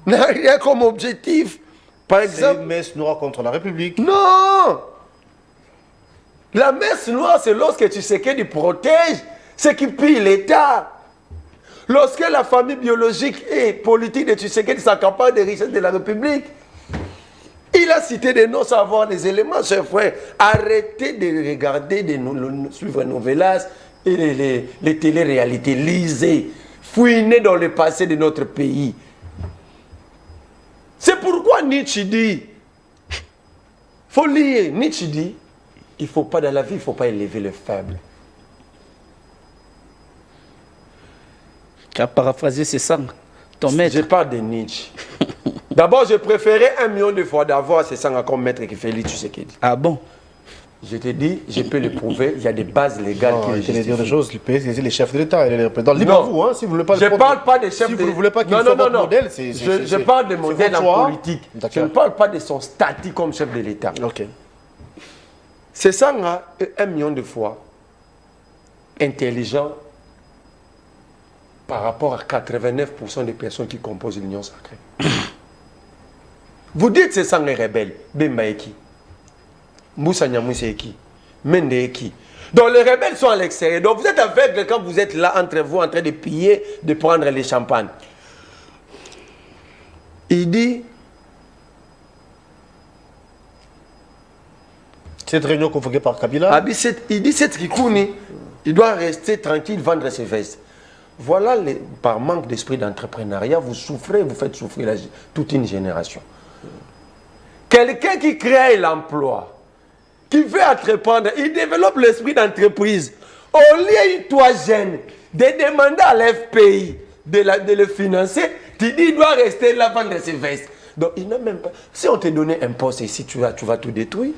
n'a rien comme objectif. Par exemple, c'est une messe noire contre la République. Non! La messe noire, c'est lorsque Tshisekedi protège ceux qui pillent l'État. Lorsque la famille biologique et politique de Tshisekedi s'accapare des richesses de la République. Il a cité des noms sans avoir des éléments, chers frères. Arrêtez de regarder, suivre les novellas et les téléréalités. Lisez, fouinez dans le passé de notre pays. C'est pourquoi Nietzsche dit, il faut lire, Nietzsche dit, il ne faut pas dans la vie, il ne faut pas élever le faible. Tu as paraphrasé, c'est ça, ton maître. Je parle de Nietzsche. D'abord, je préférais 1 million de fois d'avoir ces sangs comme maître que Félix Tshisekedi. Ah bon? Je te dis, je peux le prouver, il y a des bases légales qui le il justifient. dire des choses, les chefs de l'État, les représentants. Libre à vous, hein, si vous ne voulez pas. Je ne parle pas des chefs si de... vous ne voulez pas qu'il non, soit non, votre non. modèle, Je parle de modèle en politique. Je ne parle pas de son statut comme chef de l'État. Ok. C'est ça, 1 million de fois intelligent par rapport à 89% des personnes qui composent l'Union sacrée. Vous dites c'est ça les rebelles. Bemba et qui? Moussa Nyamousse et qui? Mende et qui? Donc les rebelles sont à l'extérieur. Donc vous êtes aveugle quand vous êtes là entre vous en train de piller, de prendre les champagnes. Il dit... Cette réunion convoquée par Kabila. Il dit cette Kikouni, il doit rester tranquille, vendre ses vestes. Voilà, par manque d'esprit d'entrepreneuriat, vous souffrez, vous faites souffrir toute une génération. Quelqu'un qui crée l'emploi, qui veut entreprendre, il développe l'esprit d'entreprise. Au lieu, toi jeune, de demander à l'FPI de le financer, tu dis il doit rester là, vendre ses vestes. Donc, il n'a même pas... Si on te donnait un poste ici, tu vas tout détruire.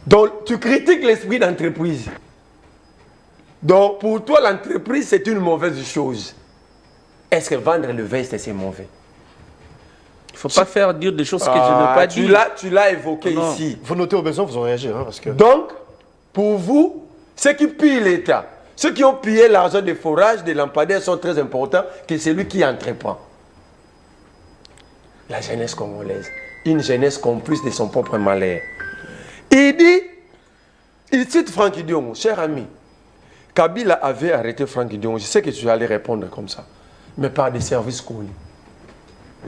Donc, tu critiques l'esprit d'entreprise. Donc, pour toi, l'entreprise, c'est une mauvaise chose. Est-ce que vendre le veste, c'est mauvais? Il ne faut pas faire dire des choses que je n'ai pas dit. Tu l'as évoqué ici. Vous notez au besoin, vous en réagissez. Hein, parce que... Donc, pour vous, ceux qui pillent l'État, ceux qui ont pillé l'argent des forages, des lampadaires sont très importants que celui qui entreprend. La jeunesse congolaise. Une jeunesse complice de son propre malheur. Il dit, il cite Franck Diongo, cher ami. Kabila avait arrêté Franck Diongo. Je sais que tu allais répondre comme ça. Mais par des services connus.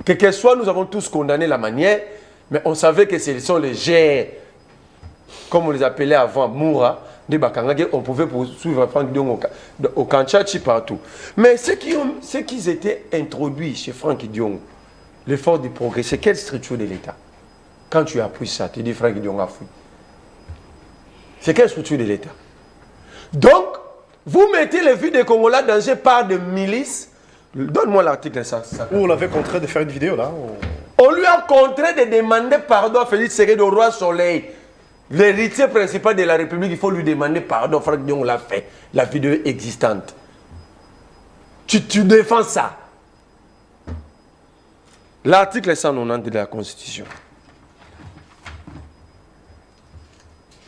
Quel que soit, nous avons tous condamné la manière, mais on savait que ce sont les gers, comme on les appelait avant, Moura, des Bakangage, on pouvait poursuivre Franck Diongo au Kanchachi partout. Mais ceux qui étaient introduits chez Franck Diongo, l'effort du progrès, c'est quelle structure de l'État? Quand tu appuies ça, tu dis Franck Diongo a fui. C'est quelle structure de l'État? Donc, vous mettez les vies des Congolais en danger par des milices. Donne-moi l'article ça. Où on l'avait contraint de faire une vidéo là. On lui a contraint de demander pardon à Félix Tshisekedi au roi Soleil. L'héritier principal de la République, il faut lui demander pardon. Franck Diongo l'a fait. La vidéo est existante. Tu défends ça. L'article 190 de la Constitution.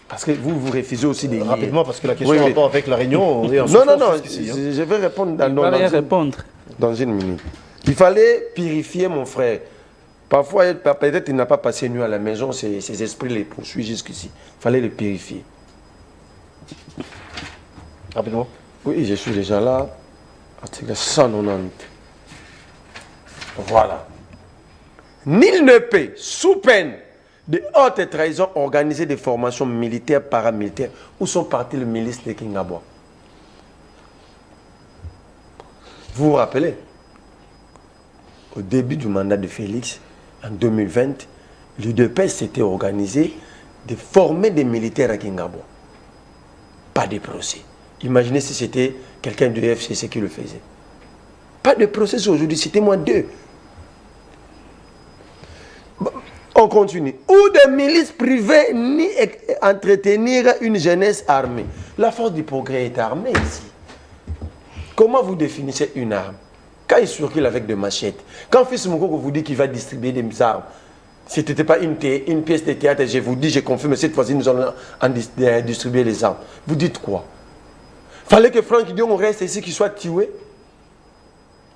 Parce que vous refusez aussi des... Rapidement, parce que la question a rapport avec la réunion. Non, je vais répondre dans une minute. Il fallait purifier mon frère. Parfois, peut-être il n'a pas passé nuit à la maison, ses esprits les poursuivent jusqu'ici. Il fallait le purifier. Rapidement. Oui, je suis déjà là. Article 190. Voilà. Nul ne peut, sous peine de haute trahison, organiser des formations militaires, paramilitaires, où sont partis les milices de Kingabwa. Vous vous rappelez, au début du mandat de Félix, en 2020, l'UDPS s'était organisé de former des militaires à Kingabwa. Pas de procès. Imaginez si c'était quelqu'un du FCC qui le faisait. Pas de procès aujourd'hui, c'était moins deux. On continue. Ou des milices privées ni entretenir une jeunesse armée. La force du progrès est armée ici. Comment vous définissez une arme? Quand il circule avec des machettes, quand Fils Moukoko vous dit qu'il va distribuer des armes, si ce n'était pas une pièce de théâtre, je vous dis, je confirme, cette fois-ci nous allons distribuer les armes. Vous dites quoi? Fallait que Franck Diongo reste ici, qu'il soit tué?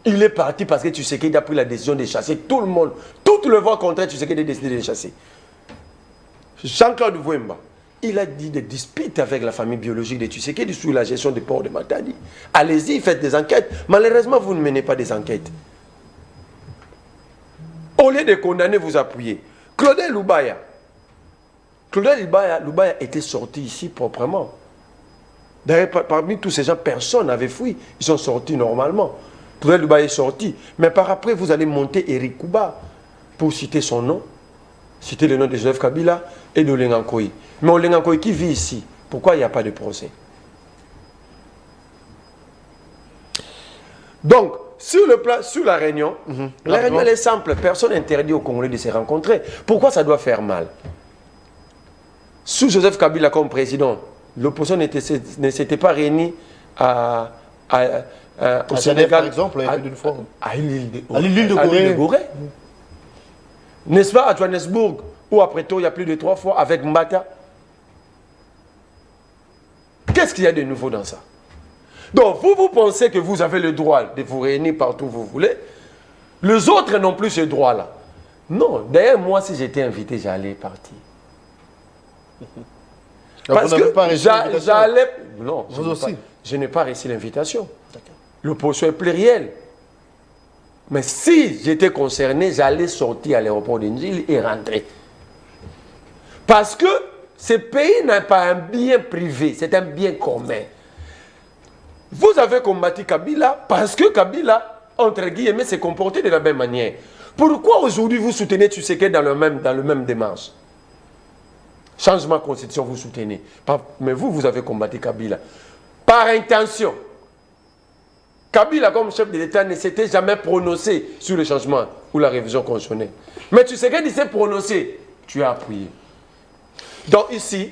Il est parti parce que tu sais qu'il a pris la décision de chasser tout le monde. Toute le vent contraire, tu sais qu'il a décidé de les chasser. Jean-Claude Vouemba, il a dit des disputes avec la famille biologique de Tshisekedi sur la gestion des ports de Matadi. Allez-y, faites des enquêtes. Malheureusement, vous ne menez pas des enquêtes. Au lieu de condamner, vous appuyez. Claudel Lubaya. Claudel Lubaya était sorti ici proprement. D'ailleurs, parmi tous ces gens, personne n'avait fui. Ils sont sortis normalement. Claudel Lubaya est sorti. Mais par après, vous allez monter Eric Kouba pour citer son nom. Citer le nom de Joseph Kabila et de Olengankoy. Mais Olengankoy qui vit ici, pourquoi il n'y a pas de procès? Donc, sur la réunion, la réunion elle est simple. Personne n'interdit aux Congolais de se rencontrer. Pourquoi ça doit faire mal? sous Joseph Kabila comme président, l'opposition ne s'était pas réunie au Sénégal, par exemple, il y a plus d'une fois. à l'île de Gorée. N'est-ce pas, à Johannesburg, ou après tout, il y a plus de 3 fois avec Mbata. Qu'est-ce qu'il y a de nouveau dans ça? Donc, vous pensez que vous avez le droit de vous réunir partout où vous voulez. Les autres n'ont plus ce droit-là. Non, d'ailleurs, moi, si j'étais invité, j'allais partir. Donc Parce vous n'avez pas que reçu l'invitation? j'allais... Non, Vous aussi? Je n'ai pas reçu l'invitation. L'opposition est plurielle. Mais si j'étais concerné, j'allais sortir à l'aéroport de Njili et rentrer. Parce que ce pays n'est pas un bien privé, c'est un bien commun. Vous avez combattu Kabila parce que Kabila, entre guillemets, s'est comporté de la même manière. Pourquoi aujourd'hui vous soutenez Tshisekedi dans le même démarche? Changement de constitution, vous soutenez. Mais vous avez combattu Kabila. Par intention. Kabila, comme chef de l'État, ne s'était jamais prononcé sur le changement ou la révision constitutionnelle. Mais Tshisekedi s'est prononcé. Tu as appuyé. Donc ici,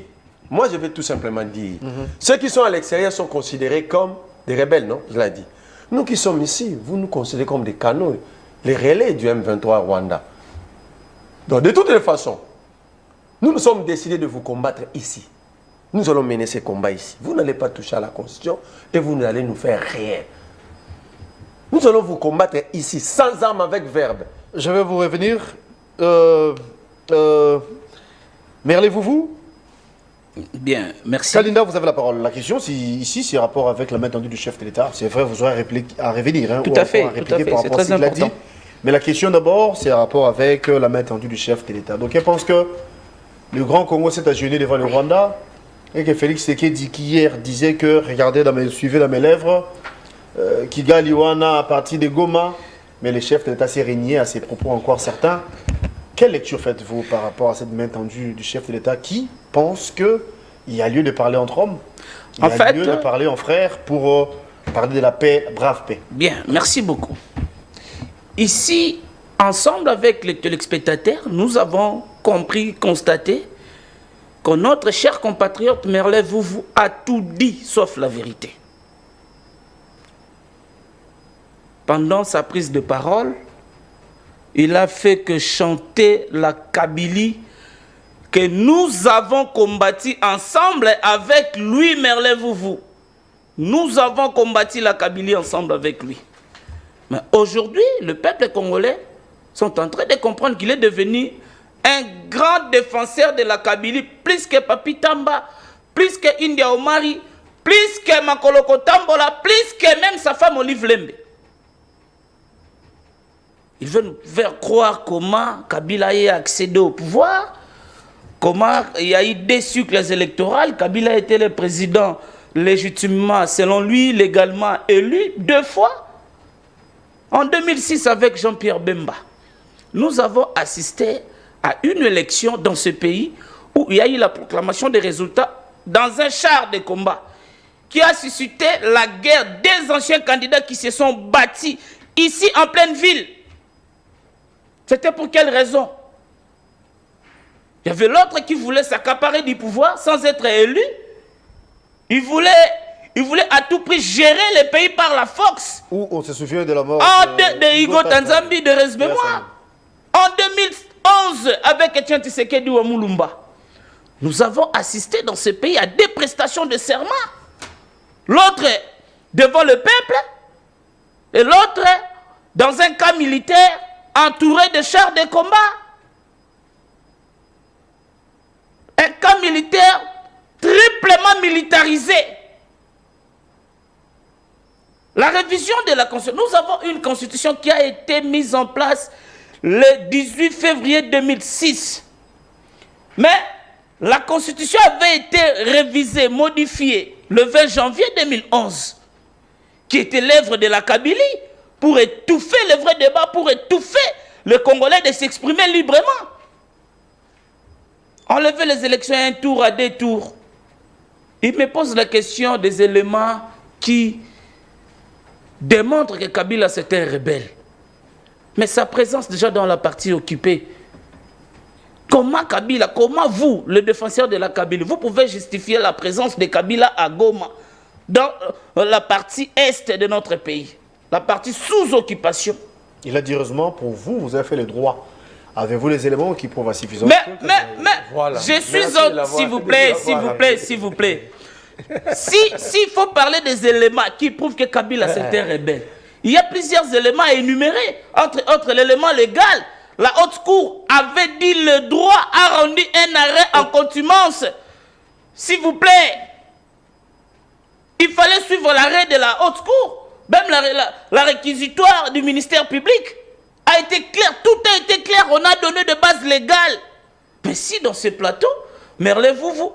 moi je vais tout simplement dire, ceux qui sont à l'extérieur sont considérés comme des rebelles, non? Je l'ai dit. Nous qui sommes ici, vous nous considérez comme des canons, les relais du M23 Rwanda. Donc de toutes les façons, nous nous sommes décidés de vous combattre ici. Nous allons mener ces combats ici. Vous n'allez pas toucher à la Constitution et vous n'allez nous faire rien. Nous allons vous combattre ici, sans armes, avec verbe. Je vais vous revenir. Merlez, vous Bien, merci. Kalinda, vous avez la parole. La question, ici, c'est en rapport avec la main tendue du chef de l'État. C'est vrai, vous aurez à revenir. Hein, tout à fait, c'est très important. Mais la question d'abord, c'est en rapport avec la main tendue du chef de l'État. Donc, elle pense que le Grand Congo s'est agenouillé devant le Rwanda et que Félix Tshisekedi hier disait que, regardez, suivez dans mes lèvres, Kigali Wana à partir de Goma, mais le chef de l'État s'est régné à ses propos encore certains. Quelle lecture faites-vous par rapport à cette main tendue du chef de l'État qui pense qu'il y a lieu de parler entre hommes, il y a lieu de parler en frères pour parler de la paix, brave paix? Bien, merci beaucoup. Ici, ensemble avec les téléspectateurs, nous avons compris, constaté que notre cher compatriote Merlez Vouvou a tout dit sauf la vérité. Pendant sa prise de parole, il a fait que chanter la Kabylie que nous avons combattu ensemble avec lui, Merlez Vouvou. Nous avons combattu la Kabylie ensemble avec lui. Mais aujourd'hui, le peuple congolais sont en train de comprendre qu'il est devenu un grand défenseur de la Kabylie, plus que Papi Tamba, plus que India Omari, plus que Makoloko Tambola, plus que même sa femme Olive Lembe. Il veut nous faire croire comment Kabila a accédé au pouvoir, comment il y a eu des cycles électoraux. Kabila était le président légitimement, selon lui, légalement élu 2 fois. En 2006, avec Jean-Pierre Bemba, nous avons assisté à une élection dans ce pays où il y a eu la proclamation des résultats dans un char de combat qui a suscité la guerre des anciens candidats qui se sont battus ici en pleine ville. C'était pour quelle raison? Il y avait l'autre qui voulait s'accaparer du pouvoir sans être élu. Il voulait à tout prix gérer le pays par la force. Où on se souvient de la mort de Igo Tanzambi, de Reste Mémoire. En 2011, avec Etienne Tshisekedi Wamulumba, nous avons assisté dans ce pays à des prestations de serment. L'autre devant le peuple et l'autre dans un camp militaire entouré de chars de combat. Un camp militaire triplement militarisé. La révision de la Constitution. Nous avons une Constitution qui a été mise en place le 18 février 2006. Mais la Constitution avait été révisée, modifiée le 20 janvier 2011, qui était l'œuvre de la Kabylie, pour étouffer le vrai débat, pour étouffer le Congolais de s'exprimer librement. Enlever les élections à un tour, à 2 tours. Il me pose la question des éléments qui démontrent que Kabila c'était un rebelle. Mais sa présence déjà dans la partie occupée Comment Kabila, comment vous, le défenseur de la Kabylie, vous pouvez justifier la présence de Kabila à Goma, dans la partie est de notre pays, la partie sous occupation? Il a dit heureusement pour vous, vous avez fait le droit. Avez-vous les éléments qui prouvent suffisants? Mais, voilà. je suis s'il vous plaît, s'il vous plaît. S'il faut parler des éléments qui prouvent que Kabila c'était rebelle, il y a plusieurs éléments à énumérer. Entre autres, l'élément légal, la haute cour avait dit le droit a rendu un arrêt en contumace. S'il vous plaît, il fallait suivre l'arrêt de la haute cour. Même la réquisitoire du ministère public a été clair, tout a été clair, on a donné de base légale. Mais si dans ce plateau, Merlin, vous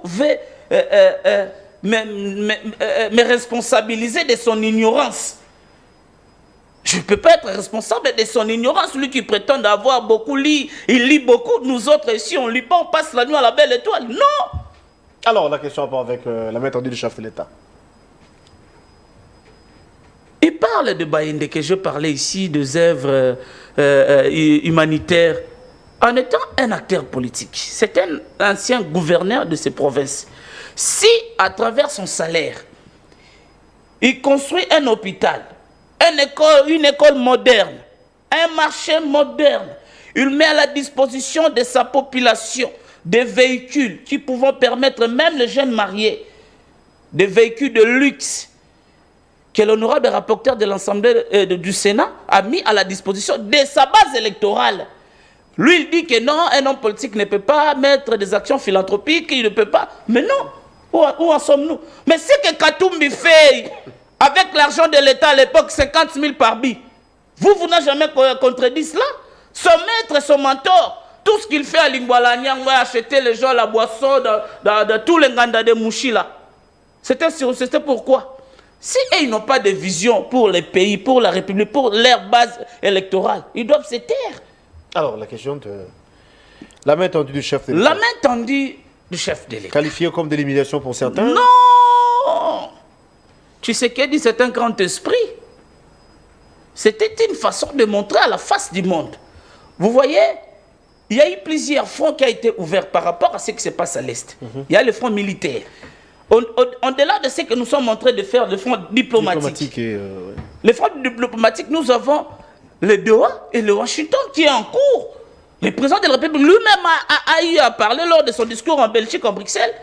me responsabiliser de son ignorance. Je ne peux pas être responsable de son ignorance, lui qui prétend avoir beaucoup lu, il lit beaucoup, nous autres ici on lit pas, on passe la nuit à la belle étoile. Non. Alors la question à part avec la main tendue du chef de l'État. Il parle de Bayende, que je parlais ici, des œuvres humanitaires, en étant un acteur politique. C'est un ancien gouverneur de ces provinces. Si, à travers son salaire, il construit un hôpital, une école moderne, un marché moderne, il met à la disposition de sa population des véhicules qui pouvont permettre même les jeunes mariés, des véhicules de luxe, que l'honorable rapporteur de l'Assemblée du Sénat a mis à la disposition de sa base électorale. Lui, il dit que non, un homme politique ne peut pas mettre des actions philanthropiques, il ne peut pas. Mais non, où en sommes-nous? Mais ce que Katumbi fait avec l'argent de l'État à l'époque, 50 000 par bille, vous n'avez jamais contredit cela? Son maître, son mentor, tout ce qu'il fait à Lingwalanya, on va acheter les gens la boisson de tous les Nganda de Mouchi là. C'était pourquoi? Si ils n'ont pas de vision pour les pays, pour la République, pour leur base électorale, ils doivent se taire. Alors, la question de la main tendue du chef de l'État. La main tendue du chef de l'État. Qualifiée comme d'élimination pour certains? Non. Tu sais qu'elle dit c'est un grand esprit. C'était une façon de montrer à la face du monde. Vous voyez, il y a eu plusieurs fronts qui ont été ouverts par rapport à ce qui se passe à l'Est. Il y a le front militaire. Au-delà de ce que nous sommes en train de faire, le front diplomatique. Le front diplomatique, nous avons le Doha et le Washington qui est en cours. Le président de la République lui-même a eu à parler lors de son discours en Belgique, en Bruxelles,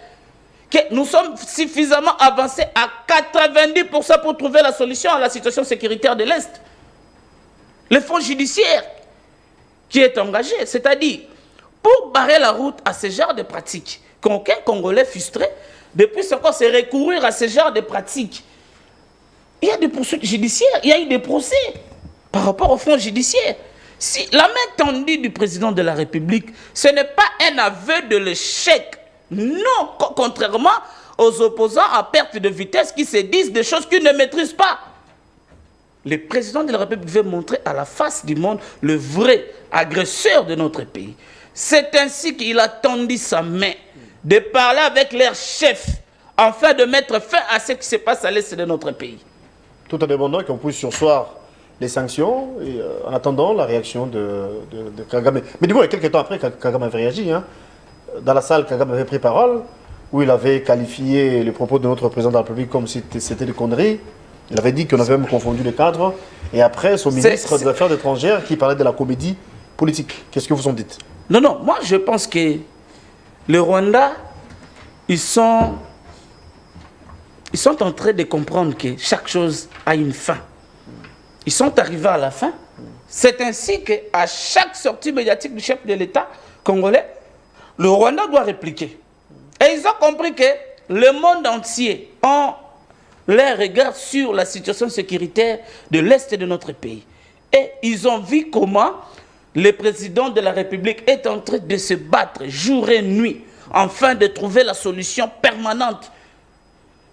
que nous sommes suffisamment avancés à 90% pour trouver la solution à la situation sécuritaire de l'Est. Le front judiciaire qui est engagé, c'est-à-dire pour barrer la route à ce genre de pratiques, qu'aucun Congolais frustré, depuis ce temps, c'est recourir à ce genre de pratiques. Il y a des poursuites judiciaires, il y a eu des procès par rapport au front judiciaire. Si la main tendue du président de la République, ce n'est pas un aveu de l'échec. Non, contrairement aux opposants à perte de vitesse qui se disent des choses qu'ils ne maîtrisent pas. Le président de la République veut montrer à la face du monde le vrai agresseur de notre pays. C'est ainsi qu'il a tendu sa main de parler avec leurs chefs afin de mettre fin à ce qui se passe à l'est de notre pays. Tout en demandant qu'on puisse surseoir les sanctions et en attendant la réaction de Kagame. Mais du coup, quelques temps après, Kagame avait réagi. Hein. Dans la salle, Kagame avait pris parole où il avait qualifié les propos de notre président de la République comme si c'était des conneries. Il avait dit qu'on avait même confondu les cadres. Et après, son ministre des Affaires étrangères qui parlait de la comédie politique. Qu'est-ce que vous en dites? Non, moi je pense que le Rwanda, ils sont en train de comprendre que chaque chose a une fin. Ils sont arrivés à la fin. C'est ainsi qu'à chaque sortie médiatique du chef de l'État congolais, le Rwanda doit répliquer. Et ils ont compris que le monde entier a leur regard sur la situation sécuritaire de l'Est de notre pays. Et ils ont vu comment le président de la République est en train de se battre jour et nuit afin de trouver la solution permanente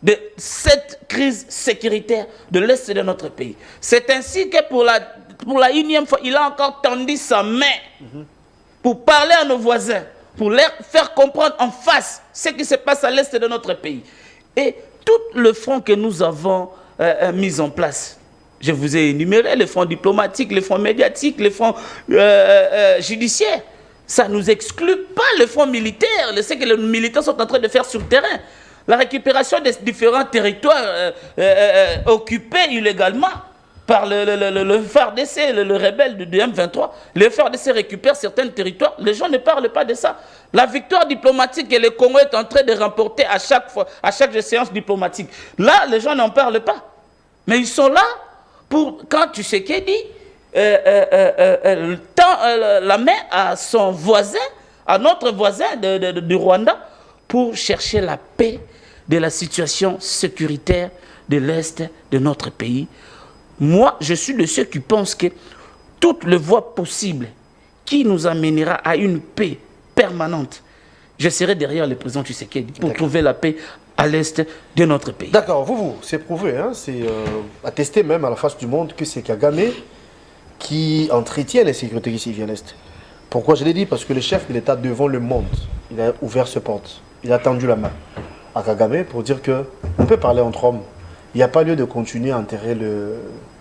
de cette crise sécuritaire de l'Est de notre pays. C'est ainsi que pour la unième fois, il a encore tendu sa main pour parler à nos voisins, pour leur faire comprendre en face ce qui se passe à l'Est de notre pays. Et tout le front que nous avons mis en place, je vous ai énuméré les fonds diplomatiques, les fonds médiatiques, les fonds judiciaires. Ça ne nous exclut pas le front militaire, ce que les militaires sont en train de faire sur le terrain. La récupération des différents territoires occupés illégalement par le FARDC, le rebelle du M23. Le FARDC récupère certains territoires. Les gens ne parlent pas de ça. La victoire diplomatique que le Congo est en train de remporter à chaque séance diplomatique. Là, les gens n'en parlent pas. Mais ils sont là pour, quand tu sais qu'est dit, tend la main à son voisin, à notre voisin du Rwanda, pour chercher la paix de la situation sécuritaire de l'Est de notre pays. Moi, je suis de ceux qui pensent que toutes les voies possibles qui nous amènera à une paix permanente, je serai derrière le président Tshisekedi pour trouver la paix à l'Est de notre pays. D'accord, c'est prouvé, hein, c'est attesté même à la face du monde que c'est Kagame qui entretient la sécurité ici à l'Est. Pourquoi je l'ai dit? Parce que le chef de l'État devant le monde, il a ouvert ses portes, il a tendu la main à Kagame pour dire qu'on peut parler entre hommes. Il n'y a pas lieu de continuer à enterrer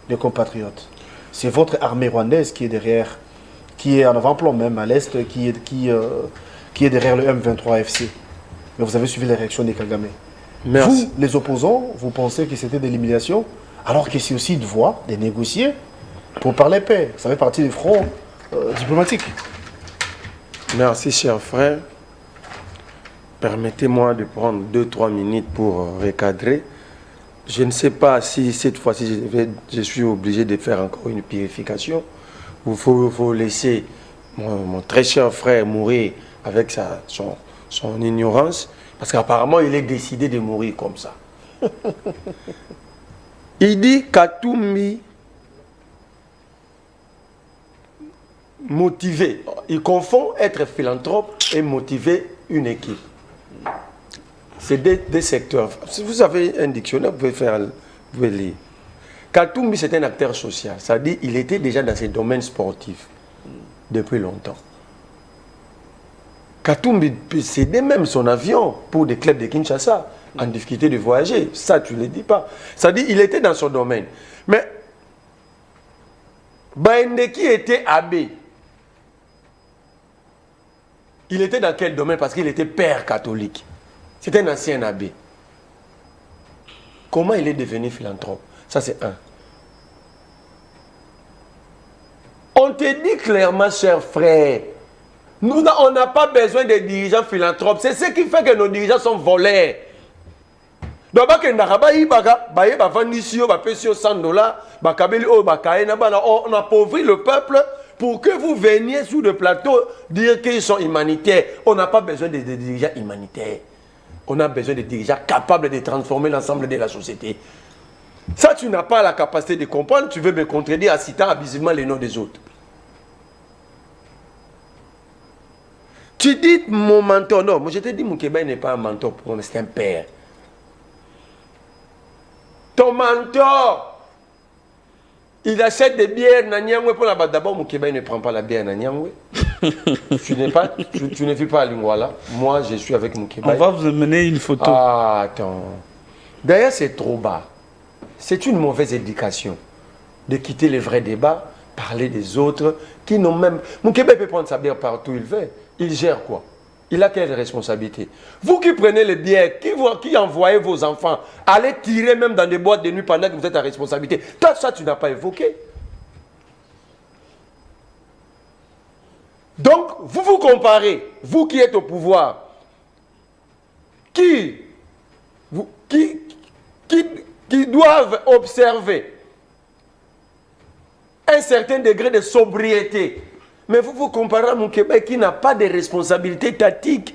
les compatriotes. C'est votre armée rwandaise qui est derrière, qui est en avant-plan même à l'Est, qui est derrière le M23 FC. Mais vous avez suivi les réactions des Kagame. Merci. Vous, les opposants, vous pensez que c'était de l'élimination, alors que c'est aussi une voie de négocier pour parler paix. Ça fait partie des fronts diplomatiques. Merci, cher frère. Permettez-moi de prendre 2-3 minutes pour recadrer. Je ne sais pas si cette fois-ci je suis obligé de faire encore une purification. Il faut laisser mon très cher frère mourir avec son ignorance, parce qu'apparemment il est décidé de mourir comme ça. Il dit Katumbi motivé. Il confond être philanthrope et motiver une équipe. C'est des secteurs. Si vous avez un dictionnaire, vous pouvez lire. Katumbi, c'est un acteur social. C'est-à-dire qu'il était déjà dans ces domaines sportifs depuis longtemps. Katumbi cédait même son avion pour des clubs de Kinshasa en difficulté de voyager. Ça, tu ne le dis pas. C'est-à-dire qu'il était dans son domaine. Mais Baendeki était abbé. Il était dans quel domaine? Parce qu'il était père catholique. C'est un ancien abbé. Comment il est devenu philanthrope? Ça, c'est un. On te dit clairement, cher frère, on n'a pas besoin de dirigeants philanthropes. C'est ce qui fait que nos dirigeants sont voleurs. Donc, on appauvrit le peuple pour que vous veniez sur le plateau dire qu'ils sont humanitaires. On n'a pas besoin de dirigeants humanitaires. On a besoin de dirigeants capables de transformer l'ensemble de la société. Ça, tu n'as pas la capacité de comprendre. Tu veux me contredire en citant abusivement les noms des autres. Tu dis mon mentor. Non, moi je te dis Moukeba n'est pas un mentor pour moi, c'est un père. Ton mentor, il achète des bières Nanyangwe pour la bas. D'abord, Moukeba ne prend pas la bière Nanyangwe. Tu ne vis pas à Lingwala. Moi, je suis avec Moukeba. On va vous mener une photo. Ah, attends. D'ailleurs, c'est trop bas. C'est une mauvaise éducation de quitter les vrais débats, parler des autres qui n'ont même... Moukeba peut prendre sa bière partout où il veut. Il gère quoi? Il a quelle responsabilité? Vous qui prenez les bières, qui envoyez vos enfants, allez tirer même dans des boîtes de nuit pendant que vous êtes en responsabilité. Toi, ça, tu n'as pas évoqué. Donc, vous vous comparez, vous qui êtes au pouvoir, qui doivent observer un certain degré de sobriété. Mais vous vous comparez à Moukeba qui n'a pas de responsabilité tactique.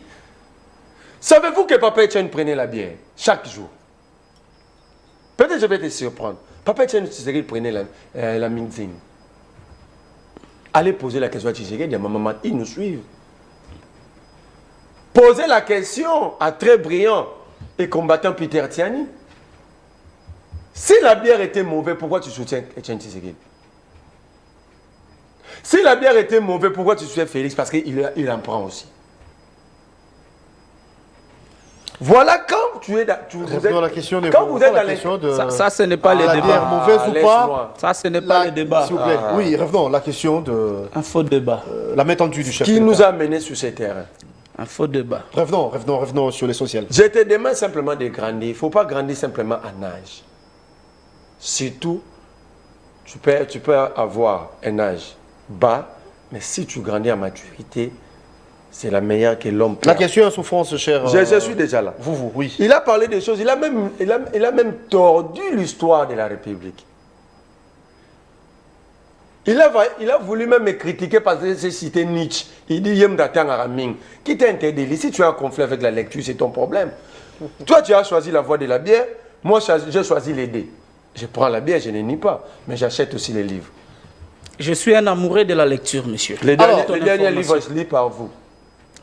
Savez-vous que Papa Etienne prenait la bière chaque jour? Peut-être que je vais te surprendre. Papa Etienne prenait la minzine. Allez poser la question à Tshisekedi, à ma maman, ils nous suivent. Posez la question à très brillant et combattant Peter Tiani. Si la bière était mauvaise, pourquoi tu soutiens Etienne Tshisekedi? Si la bière était mauvaise, pourquoi tu soutiens Félix? Parce qu'il en prend aussi. Voilà quand tu es Revenons à la question de quand vous êtes dans question de Ça, ce n'est pas le la bière débat. mauvaise ou pas. laisse-moi. Ça, ce n'est pas le débat. S'il vous plaît. Oui, revenons à la question de Un faux débat. la main tendue du chef. Qui de nous l'État. a menés sur ces terrains. Un faux débat. Revenons sur l'essentiel. Je te demande simplement de grandir. Il ne faut pas grandir simplement en âge. Surtout, tu peux avoir un âge bas, mais si tu grandis en maturité, c'est la meilleure que l'homme peut. La question est souffrance, cher. Je suis déjà là. Vous, oui. Il a parlé des choses, il a même tordu l'histoire de la République. Il a voulu même me critiquer parce que j'ai cité Nietzsche. Il dit Yem Datan Araming. Qui t'a interdit? Si tu as un conflit avec la lecture, c'est ton problème. Toi, tu as choisi la voie de la bière. Moi, j'ai choisi les dés. Je prends la bière, je ne nie pas. Mais j'achète aussi les livres. Je suis un amoureux de la lecture, monsieur. Les Alors, derniers livres, je lis par vous.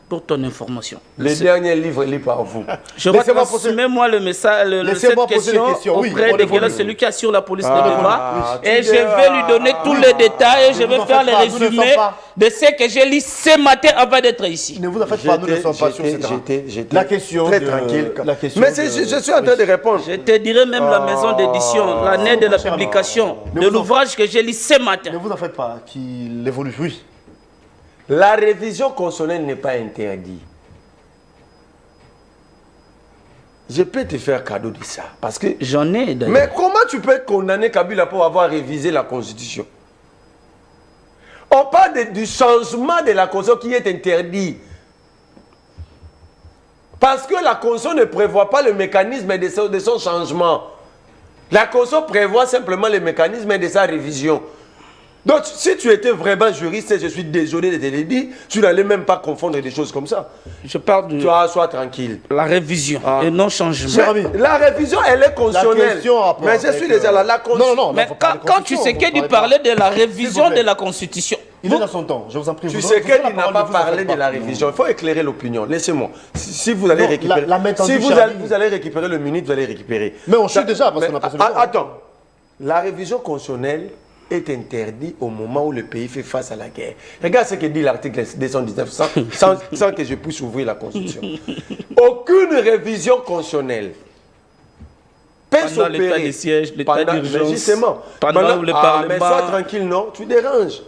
Pour ton information. Les derniers livres, lus par vous. Je vais transmettre moi le message, cette question oui, auprès de évolue. celui qui assure la police de Ah, débat. tu Et je verras. vais lui donner tous les détails et je Ne vais vous en faire faites le pas, nous ne résumé sommes pas. de ce que j'ai lu ce matin avant d'être ici. Ne vous en faites pas, nous ne sommes pas sur cette J'étais La question très de- tranquille. la question Mais de- je suis en train de répondre. Je te dirai même la maison d'édition, l'année de la publication Ne de vous en- l'ouvrage que j'ai lu ce matin. Ne vous en faites pas, qu'il évolue. Oui. La révision constitutionnelle n'est pas interdite. Je peux te faire cadeau de ça. Parce que. J'en ai d'ailleurs. Mais comment tu peux condamner Kabila pour avoir révisé la Constitution? On parle du changement de la Constitution qui est interdit. Parce que la Constitution ne prévoit pas le mécanisme de son changement. La Constitution prévoit simplement le mécanisme de sa révision. Donc, si tu étais vraiment juriste, je suis désolé de te le dire, tu n'allais même pas confondre des choses comme ça. Je parle de Sois tranquille. la révision et non changement. Cher ami. La révision, elle est constitutionnelle. question a rapport Mais je avec, suis déjà là. La constitution. Non, Mais faut parler de quand tu constitution, sais vous que tu parlez parlais de la révision S'il vous plaît. de la Constitution. Il est dans son temps, je vous en prie. Tu vous sais donnez la qu'il n'a parole, pas ne vous en faites parlé de la révision. Il faut éclairer l'opinion. Laissez-moi. Si vous allez Non, récupérer. la main tendue, Si vous cher allez, ami. vous allez récupérer le minute, vous allez récupérer. Mais on chute déjà parce qu'on a passé le temps. Attends. La révision constitutionnelle est interdite au moment où le pays fait face à la guerre. Regarde ce que dit l'article 219 sans que je puisse ouvrir la Constitution. Aucune révision constitutionnelle peut Pendant l'état s'opérer. de siège, l'état Mais d'urgence, justement. pendant le mais sois Parlement. tranquille, non, tu déranges.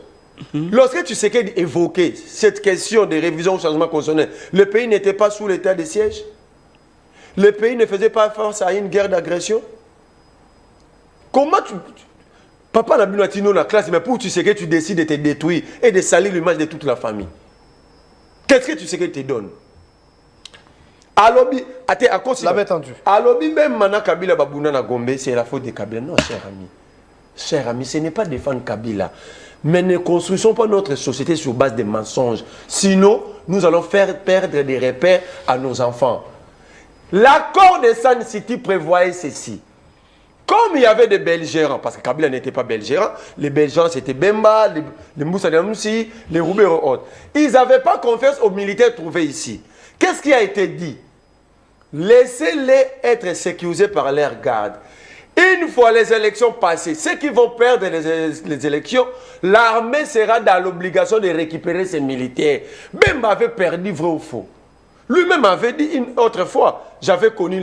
Lorsque tu sais qu'évoquer cette question de révision au changement constitutionnel, le pays n'était pas sous l'état de siège. Le pays ne faisait pas face à une guerre d'agression. Comment tu... Papa n'a pas dit non la classe, mais pour tu sais que tu décides de te détruire et de salir l'image de toute la famille. Qu'est-ce que tu sais qu'il te donne? Alobi, à cause La main tendue. Alobi, même Mana Kabila Babouna na Gombe, c'est la faute de Kabila. Non, cher ami. Cher ami, ce n'est pas défendre Kabila. Mais ne construisons pas notre société sur base de mensonges. Sinon, nous allons faire perdre des repères à nos enfants. L'accord de Sun City prévoyait ceci. Comme il y avait des belligérants, parce que Kabila n'était pas belligérant, les belligérants c'était Bemba, les Moussa Moussi, les Roubaix et autres. Ils n'avaient pas confiance aux militaires trouvés ici. Qu'est-ce qui a été dit? Laissez-les être sécurisés par leur garde. Une fois les élections passées, ceux qui vont perdre les élections, l'armée sera dans l'obligation de récupérer ses militaires. Bemba avait perdu, vrai ou faux. Lui-même avait dit une autre fois, j'avais commis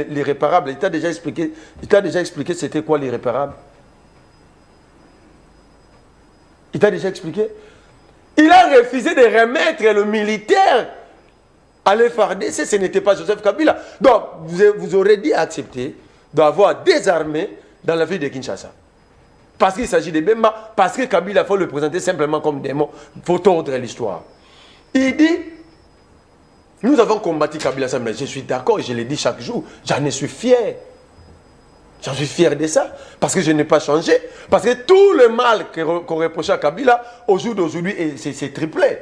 l'irréparable. Il t'a déjà expliqué c'était quoi l'irréparable. Il t'a déjà expliqué. Il a refusé de remettre le militaire à l'FARDC, ce n'était pas Joseph Kabila. Donc, vous aurez dit accepter d'avoir des armées dans la ville de Kinshasa. Parce qu'il s'agit de Bemba, parce que Kabila, il faut le présenter simplement comme démon. Il faut tordre l'histoire. Il dit, nous avons combattu Kabila, mais je suis d'accord et je le dis chaque jour, j'en suis fier. J'en suis fier de ça, parce que je n'ai pas changé. Parce que tout le mal qu'on reprochait à Kabila, au jour d'aujourd'hui, c'est triplé.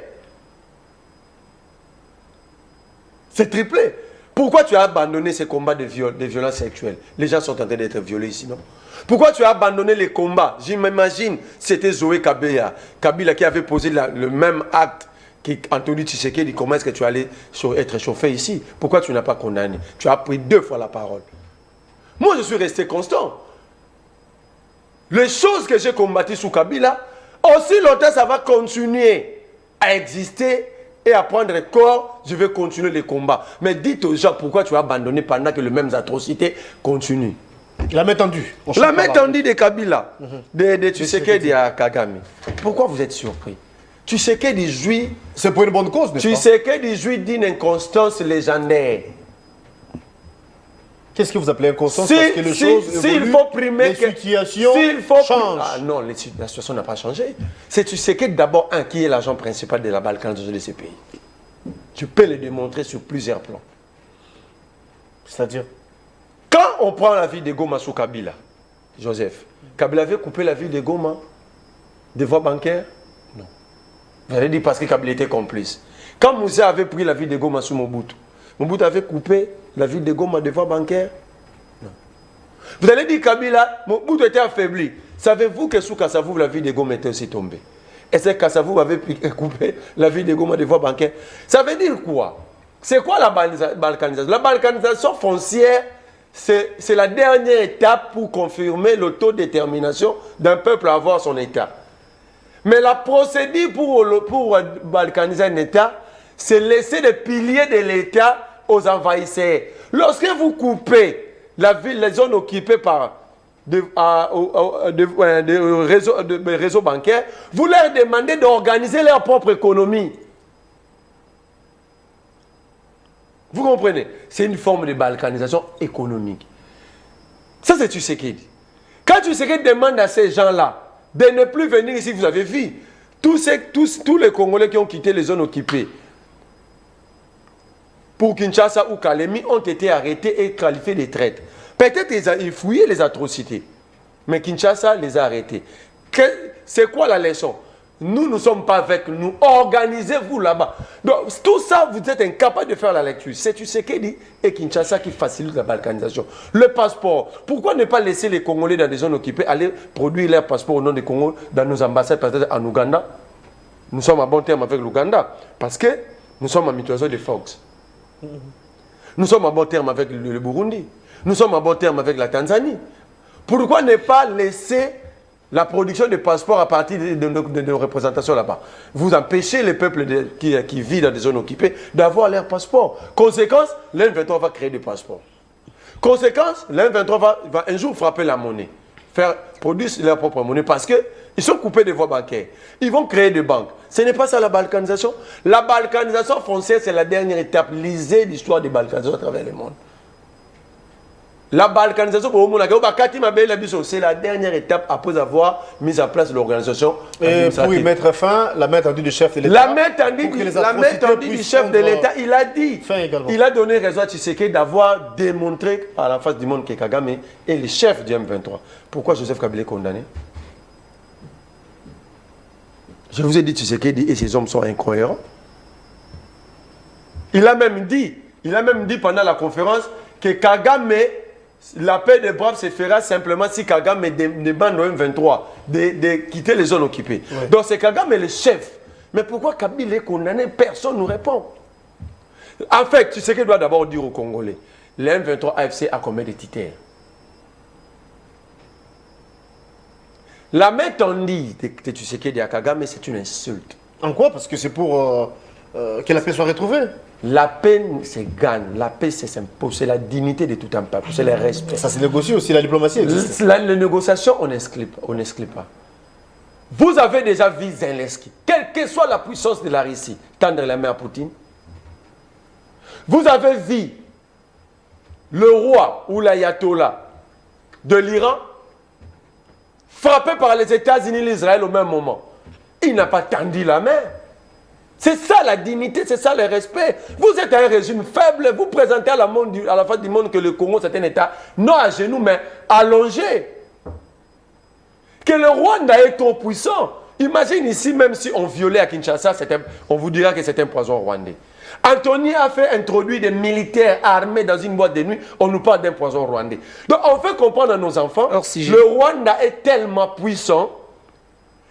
C'est triplé. Pourquoi tu as abandonné ces combats de violences sexuelles? Les gens sont en train d'être violés ici, non? Pourquoi tu as abandonné les combats? Je m'imagine, c'était Zoé Kabila qui avait posé le même acte qu'Anthony Tshisekedi. Comment est-ce que tu allais être chauffé ici? Pourquoi tu n'as pas condamné? Tu as pris 2 fois la parole. Moi, je suis resté constant. Les choses que j'ai combattues sous Kabila, aussi longtemps ça va continuer à exister et à prendre corps, je vais continuer les combats. Mais dites aux gens pourquoi tu as abandonné pendant que les mêmes atrocités continuent. La main tendue. La main tendue de Kabila, de Tshisekedi à Kagame. Pourquoi vous êtes surpris? Tshisekedi jouit. C'est pour une bonne cause, n'est-ce pas? Tshisekedi jouit d'une inconstance légendaire. Qu'est-ce que vous appelez inconstance? Parce que les choses s'il faut primer, les situations changent. Ah non, la situation n'a pas changé. C'est Tshisekedi d'abord qui est l'agent principal de la balkanisation de ces pays. Je peux le démontrer sur plusieurs plans. C'est-à-dire? Quand on prend la vie de Goma sous Kabila, Joseph, Kabila avait coupé la vie de Goma des voies bancaires? Non. Vous allez dire parce que Kabila était complice. Quand Moussa avait pris la vie de Goma sous Mobutu, Mobutu avait coupé la ville de Goma des voies bancaires? Non. Vous allez dire Kabila, Mobutu était affaibli. Savez-vous que sous Kassavou, la ville de Goma était aussi tombée? Est-ce que Kassavou avait coupé la ville de Goma des voies bancaires? Ça veut dire quoi? C'est quoi la balkanisation? La balkanisation foncière, c'est la dernière étape pour confirmer l'autodétermination d'un peuple à avoir son État. Mais la procédure pour balkaniser un État, c'est laisser les piliers de l'État aux envahisseurs. Lorsque vous coupez la ville, les zones occupées par des réseaux bancaires, vous leur demandez d'organiser leur propre économie. Vous comprenez? C'est une forme de balkanisation économique. Ça, c'est Tshisekedi. Quand Tshisekedi demande à ces gens-là de ne plus venir ici, vous avez vu, tous les Congolais qui ont quitté les zones occupées pour Kinshasa ou Kalemi ont été arrêtés et qualifiés de traîtres. Peut-être qu'ils fouillaient les atrocités, mais Kinshasa les a arrêtés. C'est quoi la leçon? Nous ne sommes pas avec nous. Organisez-vous là-bas. Donc, tout ça, vous êtes incapables de faire la lecture. C'est Tshisekedi et Kinshasa qui facilitent la balkanisation. Le passeport. Pourquoi ne pas laisser les Congolais dans des zones occupées aller produire leur passeport au nom des Congo dans nos ambassades, peut-être en Ouganda? Nous sommes à bon terme avec l'Ouganda parce que nous sommes en mutualisation de Fox. Nous sommes à bon terme avec le Burundi. Nous sommes à bon terme avec la Tanzanie. Pourquoi ne pas laisser la production de passeports à partir de nos représentations là-bas? Vous empêchez les peuples qui vivent dans des zones occupées d'avoir leur passeport. Conséquence, l'M23 va créer des passeports. Conséquence, l'M23 va un jour frapper la monnaie, produire leur propre monnaie parce qu'ils sont coupés des voies bancaires. Ils vont créer des banques. Ce n'est pas ça la balkanisation. La balkanisation foncière, c'est la dernière étape. Lisez l'histoire des balkanisations à travers le monde. La balkanisation, c'est la dernière étape après avoir mis en place l'organisation. Et pour y mettre fin, la main tendue du chef de l'État. La main tendue du chef de l'État, il a dit, il a donné raison à Tshisekedi d'avoir démontré à la face du monde que Kagame est le chef du M23. Pourquoi Joseph Kabila est condamné? Je vous ai dit, Tshisekedi et ses hommes sont incohérents. Il a même dit pendant la conférence que Kagame, la paix des braves se fera simplement si Kagame demande au M23 de quitter les zones occupées. Ouais. Donc c'est Kagame le chef. Mais pourquoi Kabila est condamné? Personne ne nous répond. En fait, tu sais qu'il doit d'abord dire aux Congolais, le M23 AFC a combien de titres? La main tendue de Tshisekedi à Kagame, c'est une insulte. En quoi? Parce que c'est pour que la paix soit retrouvée. La paix se gagne, la paix s'impose, c'est la dignité de tout un peuple, c'est le respect. Ça se négocie aussi, la diplomatie existe. La négociation, on n'exclut pas. Vous avez déjà vu Zelensky, quelle que soit la puissance de la Russie, tendre la main à Poutine. Vous avez vu le roi ou l'ayatollah de l'Iran frappé par les États-Unis et l'Israël au même moment. Il n'a pas tendu la main. C'est ça la dignité, c'est ça le respect. Vous êtes un régime faible, vous présentez à la face du monde que le Congo c'est un État non à genoux mais allongé. Que le Rwanda est trop puissant. Imagine ici, même si on violait à Kinshasa, on vous dira que c'est un poison rwandais. Anthony a fait introduire des militaires armés dans une boîte de nuit, on nous parle d'un poison rwandais. Donc on fait comprendre à nos enfants, le Rwanda est tellement puissant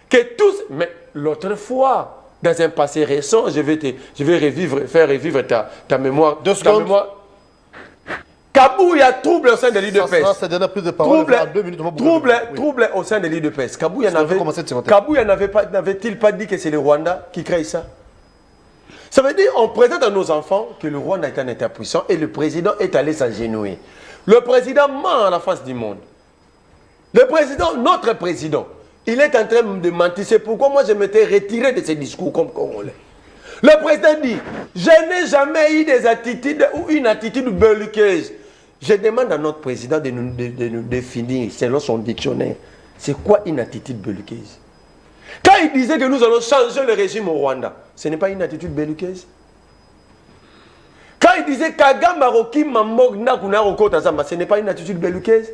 que tous... Mais l'autre fois, dans un passé récent, je vais faire revivre ta mémoire. Kabouya trouble au sein de l'UDPS. Ça donne plus de paroles. Trouble au sein de l'UDPS. Kabouya n'avait-il pas dit que c'est le Rwanda qui crée ça? Ça veut dire on présente à nos enfants que le Rwanda est un État puissant et le président est allé s'agenouiller. Le président ment à la face du monde. Le président, notre président, il est en train de mentir. C'est pourquoi moi je m'étais retiré de ces discours comme Congolais. Le président dit, je n'ai jamais eu des attitudes ou une attitude belliqueuse. Je demande à notre président de nous définir, selon son dictionnaire, c'est quoi une attitude belliqueuse. Quand il disait que nous allons changer le régime au Rwanda, ce n'est pas une attitude belliqueuse. Quand il disait Kagame Maroki Mamogna Kunaroko Tazama, ce n'est pas une attitude belliqueuse.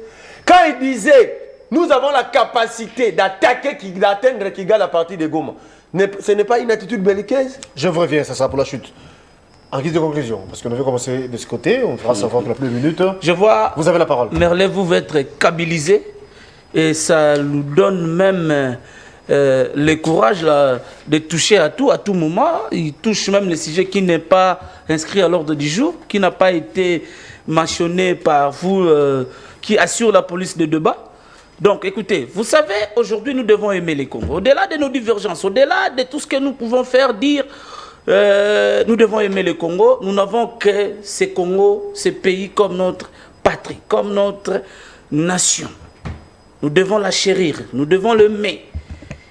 Quand il disait nous avons la capacité d'attaquer, d'atteindre Kigali à partir de Goma, ce n'est pas une attitude belliqueuse. Je vous reviens, ça sera pour la chute. En guise de conclusion, parce qu'on avait commencé de ce côté, on fera savoir pour plus de minutes. Je vois. Vous avez la parole. Merlet, vous va être kabilisé et ça nous donne même le courage là, de toucher à tout moment. Il touche même le sujet qui n'est pas inscrit à l'ordre du jour, qui n'a pas été mentionné par vous, qui assure la police de débat. Donc écoutez, vous savez, aujourd'hui nous devons aimer les Congos. Au-delà de nos divergences, au-delà de tout ce que nous pouvons faire, dire, nous devons aimer le Congo. Nous n'avons que ce Congo, ce pays comme notre patrie, comme notre nation. Nous devons la chérir, nous devons l'aimer.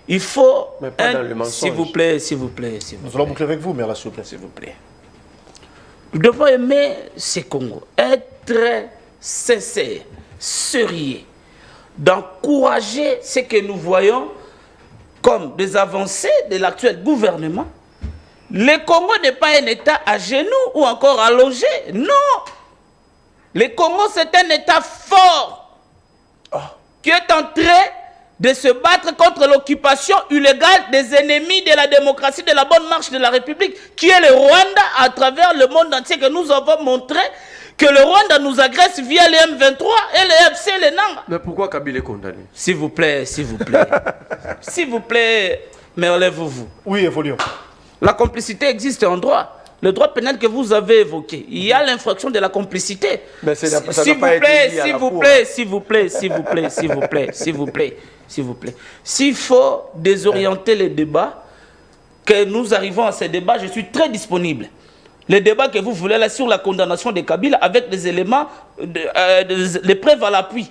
Il faut... Mais pas dans le mensonge. S'il vous plaît, s'il vous plaît, s'il vous plaît. Nous allons boucler avec vous, mais là, s'il vous plaît. S'il vous plaît. Nous devons aimer ce Congo, être sincère, sérieux, d'encourager ce que nous voyons comme des avancées de l'actuel gouvernement. Le Congo n'est pas un État à genoux ou encore allongé. Non. Le Congo, c'est un État fort qui est en train de se battre contre l'occupation illégale des ennemis de la démocratie, de la bonne marche de la République, qui est le Rwanda à travers le monde entier, que nous avons montré que le Rwanda nous agresse via les M23 et les FC, les Nanga. Mais pourquoi Kabila est condamné? S'il vous plaît, s'il vous plaît. S'il vous plaît, mais relèvez-vous. Oui, évoluons. La complicité existe en droit. Le droit pénal que vous avez évoqué, il y a l'infraction de la complicité. Mais s'il vous plaît, s'il vous plaît, s'il vous plaît, s'il vous plaît, s'il vous plaît, s'il vous plaît, s'il vous plaît. S'il faut désorienter les débats, que nous arrivons à ces débats, je suis très disponible. Les débats que vous voulez là sur la condamnation de Kabila avec des éléments, les preuves à l'appui.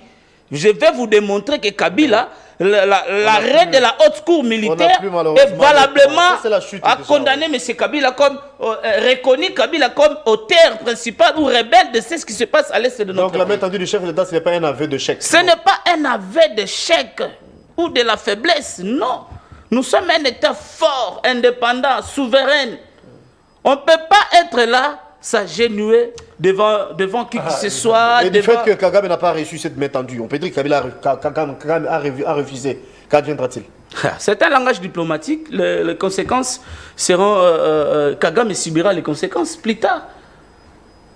Je vais vous démontrer que Kabila, l'arrêt de la haute cour militaire est valablement à condamner M. Kabila comme reconnu Kabila comme auteur principal ou rebelle de ce qui se passe à l'est de notre pays. Donc la main tendue du chef de l'État, ce n'est pas un aveu de chèque. Ce n'est pas un aveu de chèque ou de la faiblesse, non. Nous sommes un État fort, indépendant, souverain. On ne peut pas être là, s'agenouiller devant qui que ce soit. Et du fait que Kagame n'a pas reçu cette main tendue, on peut dire que Kabila a refusé. Qu'adviendra-t-il? C'est un langage diplomatique. Les conséquences seront... Kagame subira les conséquences plus tard.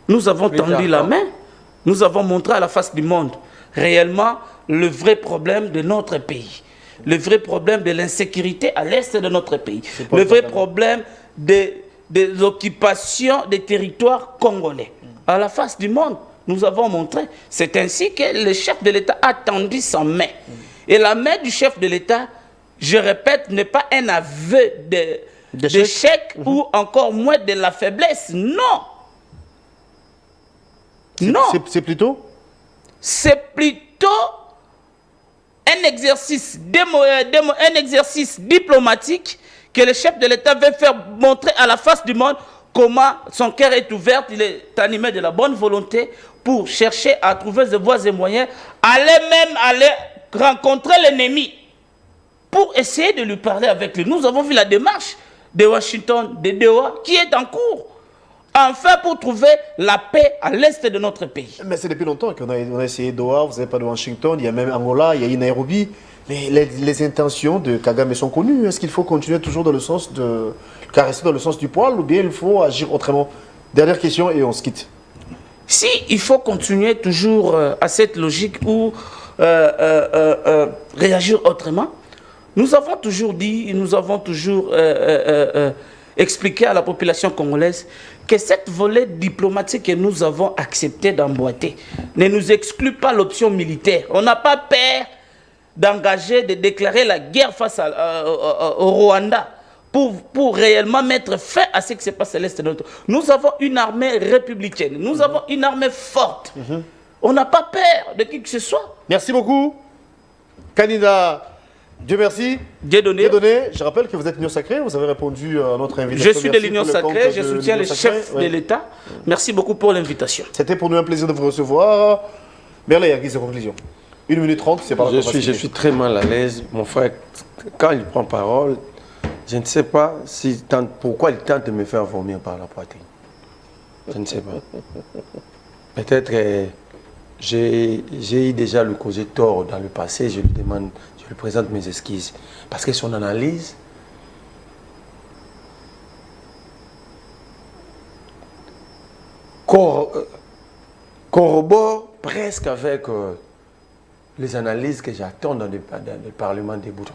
Nous avons tendu la main. Nous avons montré à la face du monde réellement le vrai problème de notre pays. Le vrai problème de l'insécurité à l'est de notre pays. Le vrai problème des occupations des territoires congolais. À la face du monde, nous avons montré. C'est ainsi que le chef de l'État a tendu sa main. Et la main du chef de l'État, je répète, n'est pas un aveu d'échec ou encore moins de la faiblesse. Non. Non. C'est plutôt? C'est plutôt un exercice diplomatique que le chef de l'État veut faire montrer à la face du monde comment son cœur est ouvert, il est animé de la bonne volonté pour chercher à trouver des voies et moyens, aller rencontrer l'ennemi pour essayer de lui parler avec lui. Nous avons vu la démarche de Washington, de Doha, qui est en cours. Enfin, pour trouver la paix à l'est de notre pays. Mais c'est depuis longtemps qu'on a essayé Doha, vous n'avez pas de Washington, il y a même Angola, il y a Nairobi. Mais les intentions de Kagame sont connues. Est-ce qu'il faut continuer toujours dans le sens de caresser dans le sens du poil ou bien il faut agir autrement? Dernière question et on se quitte. Si il faut continuer toujours à cette logique ou réagir autrement, nous avons toujours dit, nous avons toujours expliqué à la population congolaise que cette volée diplomatique que nous avons accepté d'emboîter ne nous exclut pas l'option militaire. On n'a pas peur d'engager, de déclarer la guerre face au Rwanda pour réellement mettre fin à ce qui se passe à l'Est de notre... Nous avons une armée républicaine, nous avons une armée forte. On n'a pas peur de qui que ce soit. Merci beaucoup. Candidat, Dieu merci. Dieu donné. Je rappelle que vous êtes l'Union Sacrée, vous avez répondu à notre invitation. Je suis de l'Union Sacrée, je soutiens le chef de l'État. Merci beaucoup pour l'invitation. C'était pour nous un plaisir de vous recevoir. Merlin, à qui ses conclusions 1 minute 30, c'est pas je suis très mal à l'aise. Mon frère, quand il prend parole, je ne sais pas pourquoi il tente de me faire vomir par la poitrine. Je ne sais pas. Peut-être que j'ai eu déjà le causé tort dans le passé. Je lui présente mes excuses. Parce que son analyse corrobore presque avec les analyses que j'attends dans le Parlement debout.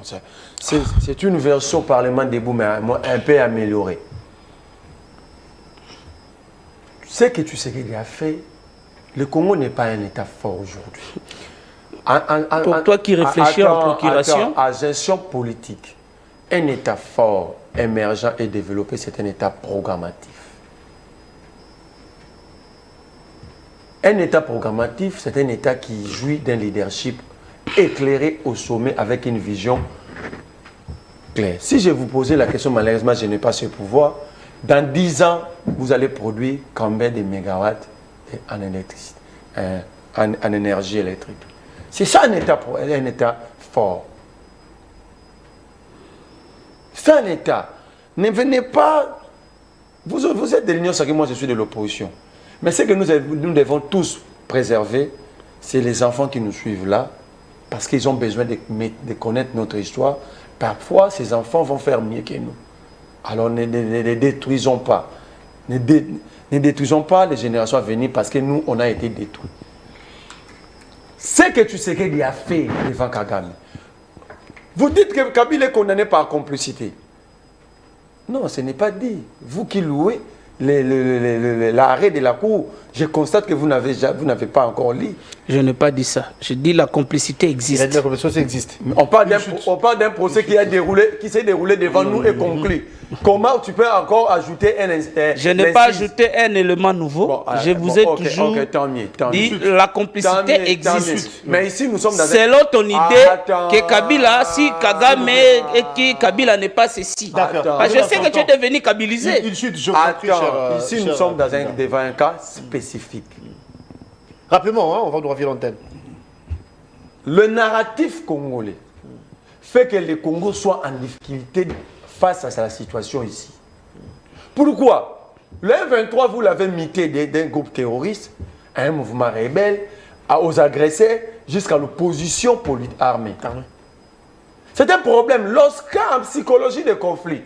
C'est une version Parlement debout, mais un peu améliorée. Ce que tu sais qu'il a fait, le Congo n'est pas un État fort aujourd'hui. Pour toi qui réfléchis en procuration, à gestion politique, un État fort, émergent et développé, c'est un État programmatif. Un État programmatif, c'est un État qui jouit d'un leadership éclairé au sommet avec une vision claire. Si je vous posais la question, malheureusement, je n'ai pas ce pouvoir. Dans 10 ans, vous allez produire combien de mégawatts en électricité, en énergie électrique? C'est ça un État fort. C'est un État. Ne venez pas... Vous êtes de l'Union Sacrée, moi je suis de l'opposition. Mais ce que nous devons tous préserver, c'est les enfants qui nous suivent là, parce qu'ils ont besoin de connaître notre histoire. Parfois, ces enfants vont faire mieux que nous. Alors ne les détruisons pas. Ne détruisons pas les générations à venir parce que nous, on a été détruits. Ce que tu sais qu'il a fait devant Kagame. Vous dites que Kabila est condamné par complicité. Non, ce n'est pas dit. Vous qui louez l'arrêt de la Cour, je constate que vous n'avez pas encore lu. Je n'ai pas dit ça. Je dis la complicité existe. La complicité existe. On parle d'un procès qui s'est déroulé devant nous et conclu. Comment tu peux encore ajouter un... Je n'ai pas ajouté un élément nouveau. Bon, je vous ai toujours dit la complicité existe. Mais ici, nous sommes dans selon ton idée que Kabila, si Kagame et que Kabila n'est pas ceci. Parce que je sais que tu es devenu kabilisé. Ici, nous sommes devant un cas spécifique. Rapidement, hein, on va nous revenir l'antenne. Le narratif congolais fait que le Congo soit en difficulté face à la situation ici. Pourquoi? Le M23, vous l'avez mité d'un groupe terroriste, à un mouvement rebelle, aux agresseurs, jusqu'à l'opposition armée. C'est un problème. Lorsqu'en psychologie de conflit,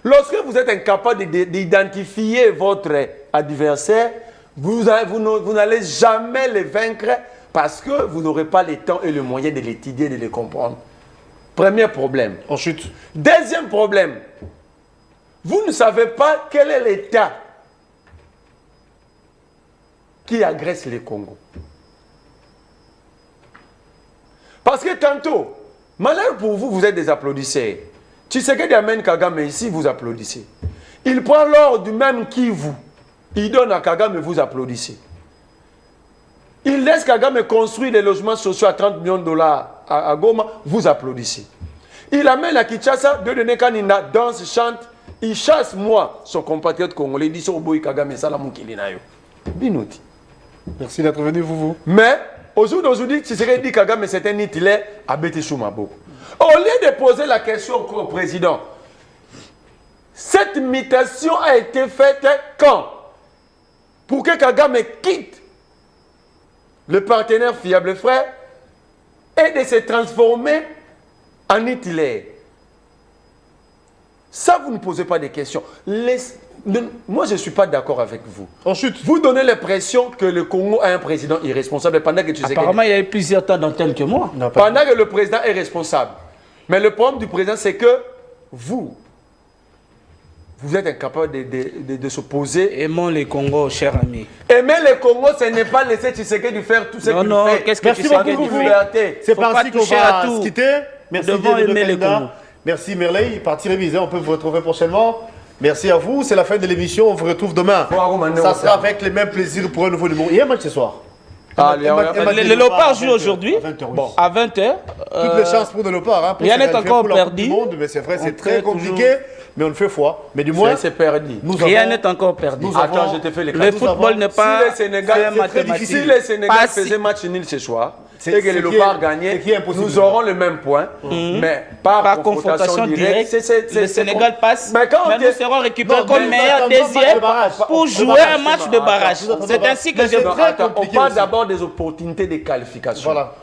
lorsque vous êtes incapable d'identifier votre adversaire, vous n'allez jamais les vaincre parce que vous n'aurez pas le temps et le moyen de l'étudier, de les comprendre. Premier problème. Ensuite. Deuxième problème. Vous ne savez pas quel est l'État qui agresse le Congo. Parce que tantôt, malheur pour vous, vous êtes des applaudisseurs. Tshisekedi amène Kagame ici, vous applaudissez. Il prend l'ordre du même qui vous. Il donne à Kagame et vous applaudissez. Il laisse Kagame construire des logements sociaux à 30 millions de dollars à Goma, vous applaudissez. Il amène à Kinshasa, Dieudonné Kanina, danse, chante, il chasse moi, son compatriote congolais, il dit Soboy Kagame Salamou Kilinayo. Binouti. Merci d'être venu, vous. Mais, aujourd'hui, si c'est dit Kagame c'est un itilaire, à Bété-Choumabo. Au lieu de poser la question au président, cette mutation a été faite quand? Pour que Kagame quitte le partenaire fiable frère et de se transformer en itilaire. Ça, vous ne posez pas de questions. Moi, je ne suis pas d'accord avec vous. Ensuite, vous donnez l'impression que le Congo a un président irresponsable pendant que tu sais. Apparemment, il y a eu plusieurs temps d'antenne que moi. Non, pendant que le président est responsable. Mais le problème du président, c'est que vous êtes incapable de s'opposer. Aimons les Congo, cher ami. Aimer les Congo, ce n'est pas laisser Tshisekedi faire tout ce qu'il fait. Non, qu'est-ce que Merci beaucoup, liberté. C'est par ainsi qu'on va se quitter. Merci devons aimer les Congo. Merci Merley, partie révisée, on peut vous retrouver prochainement. Merci à vous, c'est la fin de l'émission, on vous retrouve demain. Ça sera avec les mêmes plaisirs pour un nouveau numéro. Il y a un match ce soir. Le Léopard joue aujourd'hui à 20h. Toutes les chances pour le Léopard. Hein, rien n'est encore perdu. Mais c'est vrai, c'est très compliqué, mais on le fait foi. Mais du moins, c'est perdu. Rien n'est encore perdu. Attends, je te fais les Le football n'est pas si le Sénégal faisait match nul ce soir, et que le Léopard gagnait, nous aurons le même point, mais par confrontation directe, le Sénégal passe, mais nous serons récupérés comme meilleur deuxième pour jouer un match de barrage. C'est ainsi que je on parle d'abord des opportunités de qualification.